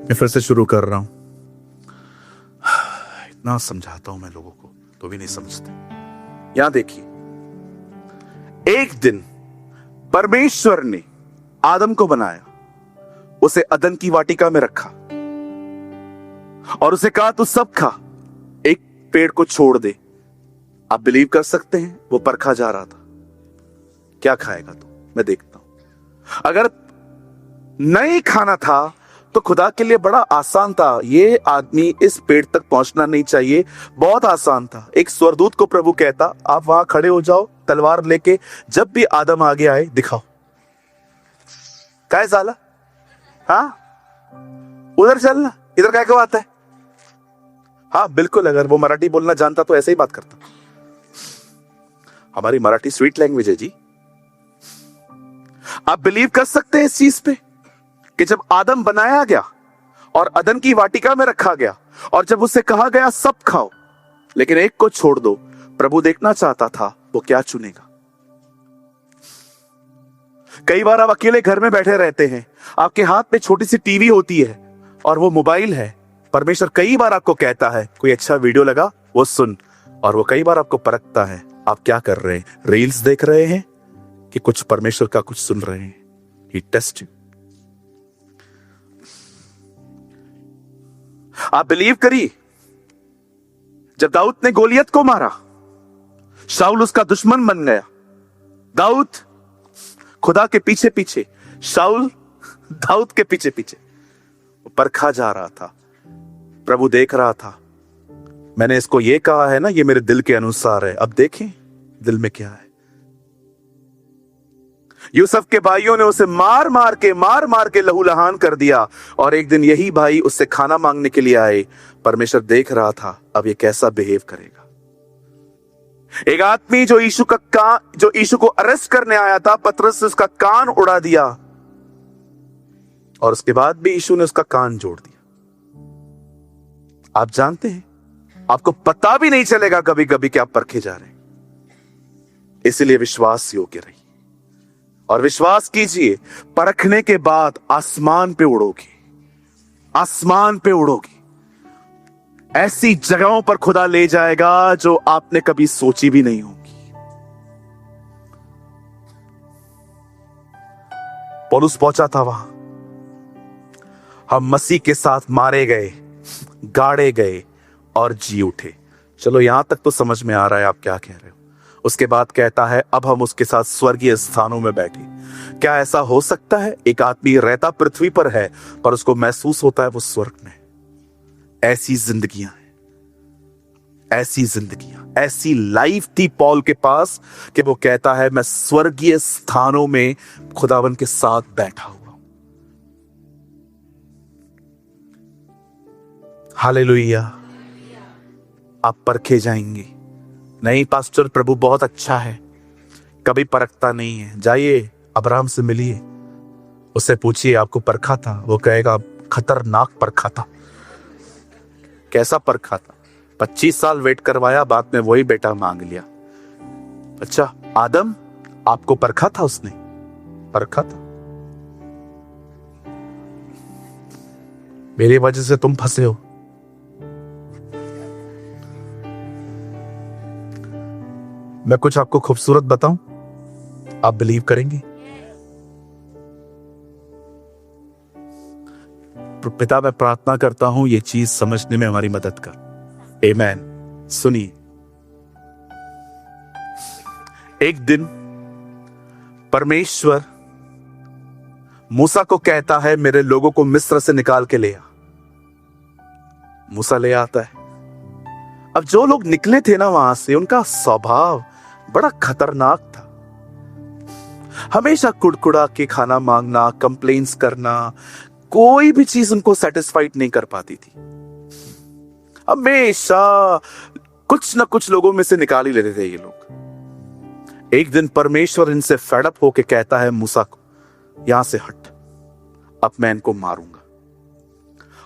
मैं फिर से शुरू कर रहा हूं। इतना समझाता हूं मैं लोगों को तो भी नहीं समझते। यहां देखिए, एक दिन परमेश्वर ने आदम को बनाया, उसे अदन की वाटिका में रखा और उसे कहा तू सब खा, एक पेड़ को छोड़ दे। आप बिलीव कर सकते हैं वो परखा जा रहा था। क्या खाएगा तू, मैं देखता हूं। अगर नहीं खाना था तो खुदा के लिए बड़ा आसान था। ये आदमी इस पेड़ तक पहुंचना नहीं चाहिए, बहुत आसान था। एक स्वर्गदूत को प्रभु कहता, आप वहां खड़े हो जाओ तलवार लेके, जब भी आदम आगे आए दिखाओ। काय साला, हाँ उधर चलना, इधर काय को आता है। हाँ बिल्कुल, अगर वो मराठी बोलना जानता तो ऐसे ही बात करता। हमारी मराठी स्वीट लैंग्वेज है जी। आप बिलीव कर सकते हैं इस चीज पे कि जब आदम बनाया गया और अदन की वाटिका में रखा गया और जब उसे कहा गया सब खाओ लेकिन एक को छोड़ दो, प्रभु देखना चाहता था वो क्या चुनेगा। कई बार आप अकेले घर में बैठे रहते हैं, आपके हाथ में छोटी सी टीवी होती है और वो मोबाइल है। परमेश्वर कई बार आपको कहता है कोई अच्छा वीडियो लगा वो सुन, और वो कई बार आपको परखता है आप क्या कर रहे हैं, रील्स देख रहे हैं कि कुछ परमेश्वर का कुछ सुन रहे हैं। He tests you। आप बिलीव करिए, जब दाऊद ने गोलियत को मारा, शाऊल उसका दुश्मन बन गया। दाऊद खुदा के पीछे पीछे, शाऊल दाऊद के पीछे पीछे परखा जा रहा था। प्रभु देख रहा था, मैंने इसको ये कहा है ना, ये मेरे दिल के अनुसार है, अब देखें दिल में क्या है। यूसुफ के भाइयों ने उसे मार मार के लहूलुहान कर दिया, और एक दिन यही भाई उससे खाना मांगने के लिए आए। परमेश्वर देख रहा था अब ये कैसा बिहेव करेगा। एक आदमी जो यीशु को अरेस्ट करने आया था, पतरस से उसका कान उड़ा दिया और उसके बाद भी यीशु ने उसका कान जोड़ दिया। आप जानते हैं, आपको पता भी नहीं चलेगा कभी कभी कि आप परखे जा रहे हैं। इसलिए विश्वास योग्य रहिए और विश्वास कीजिए, परखने के बाद आसमान पे उड़ोगे, आसमान पे उड़ोगे। ऐसी जगहों पर खुदा ले जाएगा जो आपने कभी सोची भी नहीं होगी। पौलुस पहुंचा था वहां, हम मसीह के साथ मारे गए, गाड़े गए और जी उठे। चलो यहां तक तो समझ में आ रहा है आप क्या कह रहे हो। उसके बाद कहता है अब हम उसके साथ स्वर्गीय स्थानों में बैठे। क्या ऐसा हो सकता है? एक आदमी रहता पृथ्वी पर है पर उसको महसूस होता है वो स्वर्ग में। ऐसी जिंदगियां हैं, ऐसी जिंदगियां, ऐसी लाइफ थी पौल के पास कि वो कहता है मैं स्वर्गीय स्थानों में खुदावन के साथ बैठा हुआ हूं। हालेलुया। आप परखे जाएंगे। नहीं पास्टर, प्रभु बहुत अच्छा है, कभी परखता नहीं है। जाइए अब्राहम से मिलिए, उससे पूछिए आपको परखा था, वो कहेगा खतरनाक परखा था। कैसा परखा था? 25 साल वेट करवाया, बाद में वही बेटा मांग लिया। अच्छा, आदम आपको परखा था? उसने परखा था। मेरी वजह से तुम फंसे हो। मैं कुछ आपको खूबसूरत बताऊं, आप बिलीव करेंगे? पिता, मैं प्रार्थना करता हूं ये चीज समझने में हमारी मदद कर। आमेन। सुनिए, एक दिन परमेश्वर मूसा को कहता है मेरे लोगों को मिस्र से निकाल के ले आ। मूसा ले आता है। अब जो लोग निकले थे ना वहां से, उनका स्वभाव बड़ा खतरनाक था। हमेशा कुड़कुड़ा के खाना मांगना, कंप्लेंट्स करना, कोई भी चीज उनको सेटिस्फाइड नहीं कर पाती थी। हमेशा कुछ ना कुछ लोगों में से निकाल ही लेते थे ये लोग। एक दिन परमेश्वर इनसे फेड अप होके कहता है मूसा को, यहां से हट, अब मैं इनको मारूंगा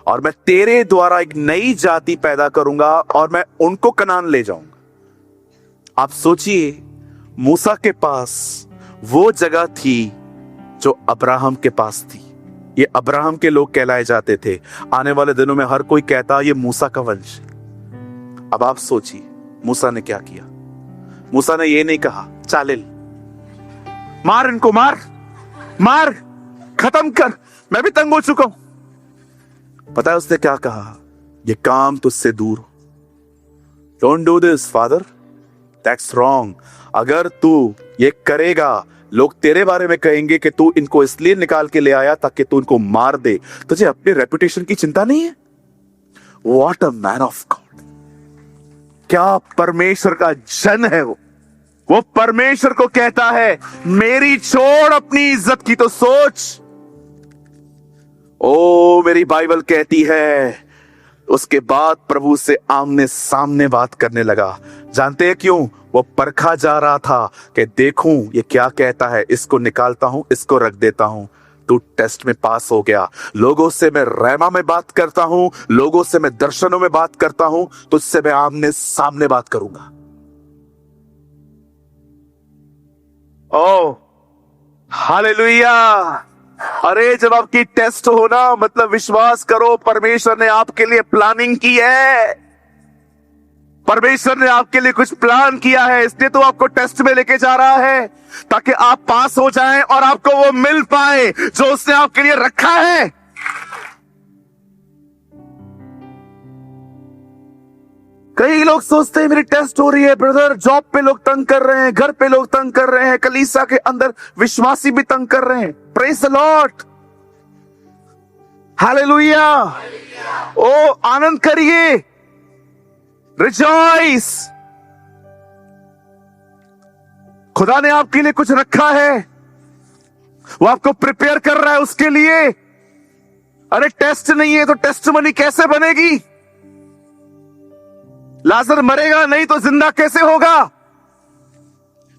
और मैं तेरे द्वारा एक नई जाति पैदा करूंगा और मैं उनको कनान ले जाऊंगा। आप सोचिए, मूसा के पास वो जगह थी जो अब्राहम के पास थी। ये अब्राहम के लोग कहलाए जाते थे। आने वाले दिनों में हर कोई कहता ये मूसा का वंश। अब आप सोचिए मूसा ने क्या किया। मूसा ने ये नहीं कहा चालिल मार इनको, मार मार, खत्म कर, मैं भी तंग हो चुका हूं। पता है उसने क्या कहा? ये काम तुझसे दूर हो। Don't do this father, that's wrong. अगर तू ये करेगा लोग तेरे बारे में कहेंगे कि तू इनको इसलिए निकाल के ले आया ताकि तू इनको मार दे। तुझे अपने रेपुटेशन की चिंता नहीं है? What a man of God! क्या परमेश्वर का जन है वो परमेश्वर को कहता है मेरी छोड़ अपनी इज्जत की तो सोच। ओ मेरी बाइबल कहती है उसके बाद प्रभु से आमने सामने बात करने लगा। जानते हैं क्यों? वो परखा जा रहा था कि देखूं ये क्या कहता है, इसको निकालता हूं, इसको रख देता हूं। तू टेस्ट में पास हो गया। लोगों से मैं रैमा में बात करता हूं, लोगों से मैं दर्शनों में बात करता हूं, तुझसे मैं आमने सामने बात करूंगा। ओ हालेलुया। अरे जब आपकी टेस्ट हो ना, मतलब विश्वास करो परमेश्वर ने आपके लिए प्लानिंग की है। परमेश्वर ने आपके लिए कुछ प्लान किया है, इसलिए तो आपको टेस्ट में लेके जा रहा है ताकि आप पास हो जाएं और आपको वो मिल पाए जो उसने आपके लिए रखा है। कई लोग सोचते हैं मेरी टेस्ट हो रही है ब्रदर, जॉब पे लोग तंग कर रहे हैं, घर पे लोग तंग कर रहे हैं, कलीसिया के अंदर विश्वासी भी तंग कर रहे हैं। Praise the Lord, hallelujah. ओ आनंद करिए, रिजॉइस। खुदा ने आपके लिए कुछ रखा है, वो आपको प्रिपेयर कर रहा है उसके लिए। अरे टेस्ट नहीं है तो टेस्टमनी कैसे बनेगी? लाजर मरेगा नहीं तो जिंदा कैसे होगा?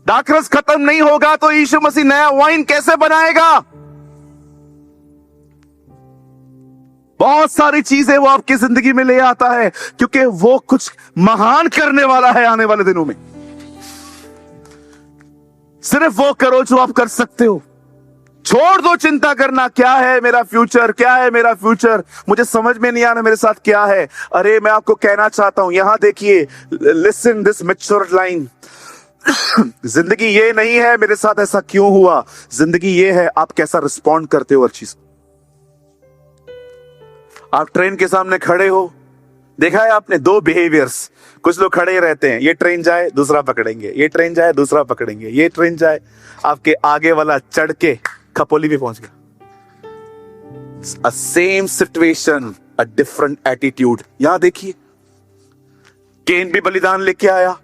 दाखरस खत्म नहीं होगा तो यीशु मसीह नया वाइन कैसे बनाएगा? बहुत सारी चीजें वो आपकी जिंदगी में ले आता है क्योंकि वो कुछ महान करने वाला है आने वाले दिनों में। सिर्फ वो करो जो आप कर सकते हो। छोड़ दो चिंता करना, क्या है मेरा फ्यूचर, क्या है मेरा फ्यूचर, मुझे समझ में नहीं आना मेरे साथ क्या है। अरे मैं आपको कहना चाहता हूं, यहां देखिए, लिसन दिस मैच्योर लाइन। जिंदगी ये नहीं है मेरे साथ ऐसा क्यों हुआ, जिंदगी ये है आप कैसा रिस्पॉन्ड करते हो हर चीज। आप ट्रेन के सामने खड़े हो, देखा है आपने दो बिहेवियर्स। कुछ लोग खड़े रहते हैं, ये ट्रेन जाए दूसरा पकड़ेंगे, ये ट्रेन जाए दूसरा पकड़ेंगे, ये ट्रेन जाए, आपके आगे वाला चढ़ के खपोली भी पहुंच गया। अ same situation, a different attitude. यहां देखिए, केन भी बलिदान लेके आया,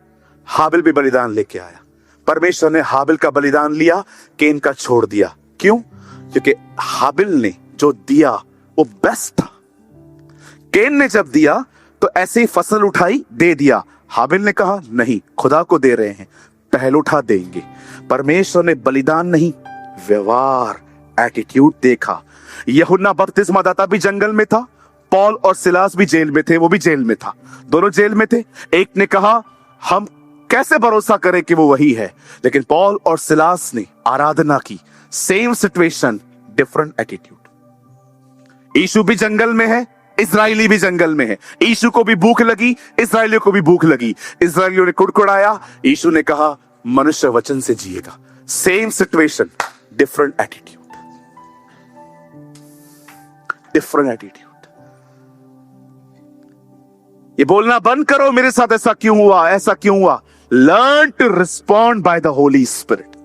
हाबिल भी बलिदान लेके आया। परमेश्वर ने हाबिल का बलिदान लिया, केन का छोड़ दिया। क्यों? क्योंकि हाबिल ने जो दिया वो बेस्ट था। केन ने जब दिया तो ऐसे ही फसल उठाई दे दिया। हाबिल ने कहा नहीं, खुदा को दे रहे हैं, पहल उठा देंगे। परमेश्वर ने बलिदान नहीं, व्यवहार, एटीट्यूड देखा। यूहन्ना बपतिस्मादाता भी जंगल में था, पौल और सिलास भी जेल में थे, वो भी जेल में था, दोनों जेल में थे। एक ने कहा हम कैसे भरोसा करें कि वो वही है, लेकिन पौल और सिलास ने आराधना की। Same situation, different attitude. यीशु भी जंगल में है, इस्राएली भी जंगल में है। यीशु को भी भूख लगी, इस्राएलियों को भी भूख लगी। इस्राएलियों ने कुड़कुड़ाया, यीशु ने कहा मनुष्य वचन से जिएगा। Same situation, different attitude, different attitude. ये बोलना बंद करो मेरे साथ ऐसा क्यों हुआ, ऐसा क्यों हुआ। Learn to respond by the Holi Spirit.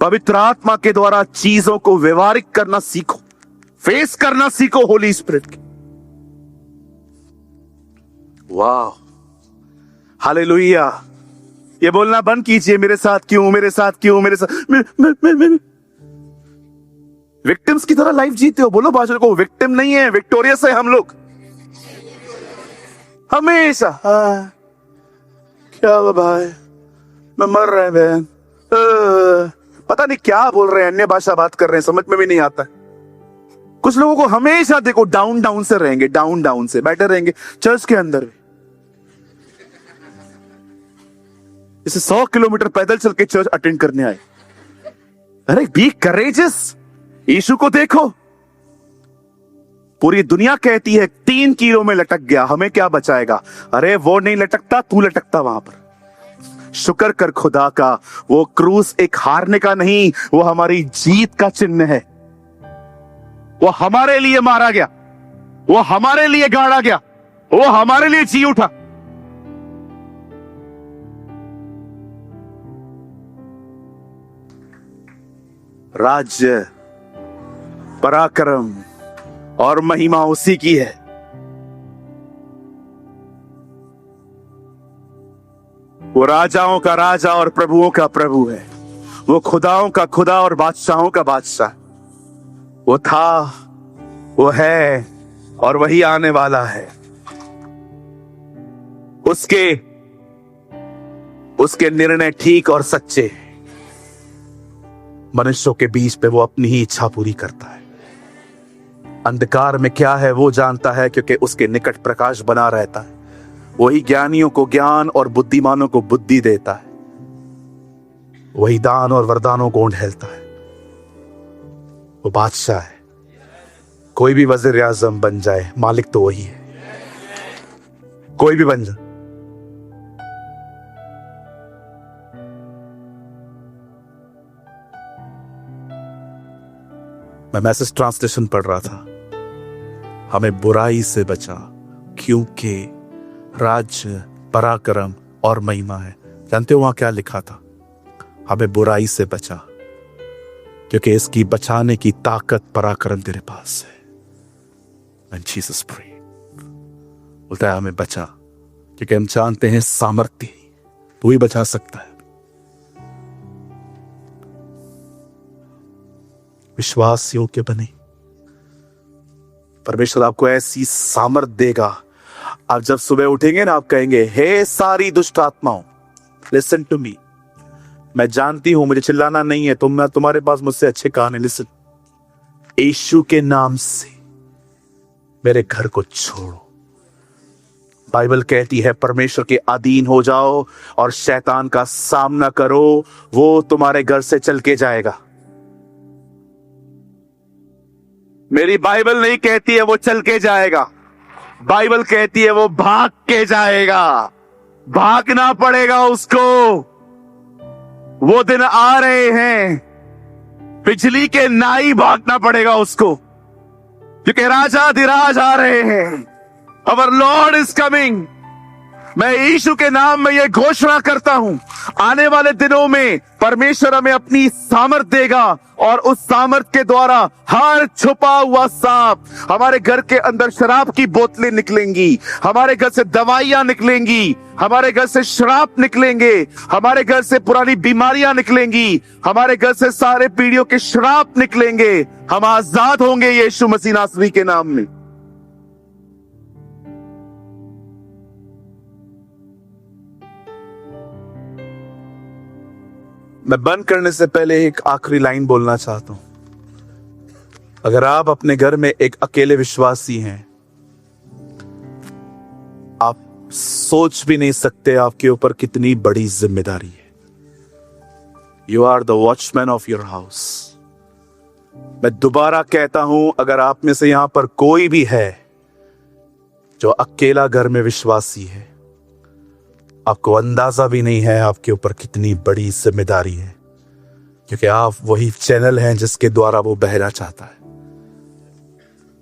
पवित्र आत्मा के द्वारा चीजों को व्यवहारिक करना सीखो, फेस करना सीखो होली स्पिरिट की। वाह, हालेलुया। ये बोलना बंद कीजिए मेरे साथ क्यों, मेरे साथ क्यों, मेरे साथ। विक्टिम्स की तरह लाइफ जीते हो। बोलो बाजू को, विक्टिम नहीं है, विक्टोरियस है हम लोग हमेशा। क्या भाई, मैं मर रहे हैं बहन, पता नहीं क्या बोल रहे हैं, अन्य भाषा बात कर रहे हैं, समझ में भी नहीं आता। कुछ लोगों को हमेशा देखो डाउन डाउन से रहेंगे, डाउन डाउन से बैठे रहेंगे चर्च के अंदर भी। इसे 100 किलोमीटर पैदल चल के चर्च अटेंड करने आए। अरे बी करेजियस, यीशु को देखो। पूरी दुनिया कहती है 3 किलो में लटक गया, हमें क्या बचाएगा। अरे वो नहीं लटकता, तू लटकता वहां पर। शुक्र कर खुदा का, वो क्रूस एक हारने का नहीं, वो हमारी जीत का चिन्ह है। वो हमारे लिए मारा गया, वो हमारे लिए गाड़ा गया, वो हमारे लिए जी उठा। राज्य, पराक्रम और महिमा उसी की है। वो राजाओं का राजा और प्रभुओं का प्रभु है। वो खुदाओं का खुदा और बादशाहों का बादशाह। वो था, वो है और वही आने वाला है। उसके निर्णय ठीक और सच्चे हैं। मनुष्यों के बीच पे वो अपनी ही इच्छा पूरी करता है। अंधकार में क्या है वो जानता है, क्योंकि उसके निकट प्रकाश बना रहता है। वही ज्ञानियों को ज्ञान और बुद्धिमानों को बुद्धि देता है। वही दान और वरदानों को ढेलता है। वो बादशाह है। कोई भी वज़ीर आज़म बन जाए, मालिक तो वही है। कोई भी बन जाए। मैं मैसेज ट्रांसलेशन पढ़ रहा था। हमें बुराई से बचा, क्योंकि राज्य, पराक्रम और महिमा है। जानते हो वहां क्या लिखा था? हमें बुराई से बचा, क्योंकि इसकी बचाने की ताकत, पराक्रम तेरे पास है। And Jesus prayed, बोलता है हमें बचा, क्योंकि हम जानते हैं सामर्थ्य तू ही बचा सकता है। विश्वास योग्य बने। परमेश्वर आपको ऐसी सामर्थ देगा। आप जब सुबह उठेंगे ना, आप कहेंगे, हे सारी दुष्ट आत्माओं, लिसन टू मी। मैं जानती हूं मुझे चिल्लाना नहीं है, मैं तुम्हारे पास मुझसे अच्छे कान है। लिसन, यीशु के नाम से मेरे घर को छोड़ो। बाइबल कहती है परमेश्वर के अधीन हो जाओ और शैतान का सामना करो, वो तुम्हारे घर से चल के जाएगा। मेरी बाइबल नहीं कहती है वो चल के जाएगा, बाइबल कहती है वो भाग के जाएगा। भागना पड़ेगा उसको। वो दिन आ रहे हैं, बिजली के नाई भागना पड़ेगा उसको, क्योंकि राजाधिराज आ रहे हैं। अवर लॉर्ड इज कमिंग। मैं यीशु के नाम में यह घोषणा करता हूं, आने वाले दिनों में परमेश्वर हमें अपनी सामर्थ देगा और उस सामर्थ के द्वारा हर छुपा हुआ सांप, हमारे घर के अंदर शराब की बोतलें निकलेंगी, हमारे घर से दवाइयां निकलेंगी, हमारे घर से श्राप निकलेंगे, हमारे घर से पुरानी बीमारियां निकलेंगी, हमारे घर से सारे पीढ़ियों के श्राप निकलेंगे। हम आजाद होंगे यीशु मसीह नासरी के नाम में। मैं बंद करने से पहले एक आखिरी लाइन बोलना चाहता हूं। अगर आप अपने घर में एक अकेले विश्वासी हैं, आप सोच भी नहीं सकते आपके ऊपर कितनी बड़ी जिम्मेदारी है। You are the watchman of your house. मैं दोबारा कहता हूं, अगर आप में से यहां पर कोई भी है जो अकेला घर में विश्वासी है, आपको अंदाजा भी नहीं है आपके ऊपर कितनी बड़ी जिम्मेदारी है, क्योंकि आप वही चैनल हैं जिसके द्वारा वो बहना चाहता है।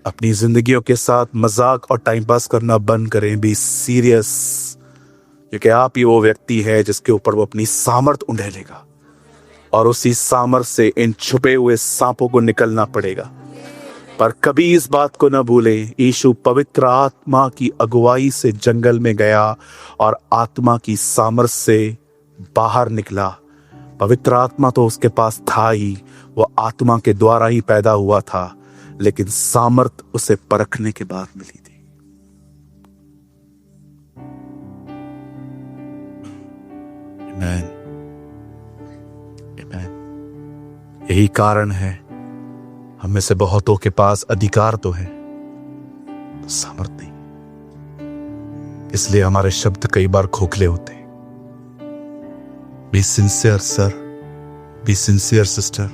अपनी जिंदगियों के साथ मजाक और टाइम पास करना बंद करें। बी सीरियस, क्योंकि आप ही वो व्यक्ति है जिसके ऊपर वो अपनी सामर्थ उंडेलेगा और उसी सामर्थ से इन छुपे हुए सांपों को निकलना पड़ेगा। पर कभी इस बात को न भूलें, यीशु पवित्र आत्मा की अगुवाई से जंगल में गया और आत्मा की सामर्थ से बाहर निकला। पवित्र आत्मा तो उसके पास था ही, वो आत्मा के द्वारा ही पैदा हुआ था, लेकिन सामर्थ उसे परखने के बाद मिली थी। आमीन, आमीन। यही कारण है हम में से बहुतों के पास अधिकार तो है, सामर्थ नहीं। इसलिए हमारे शब्द कई बार खोखले होते हैं। Be sincere sir, be sincere sister.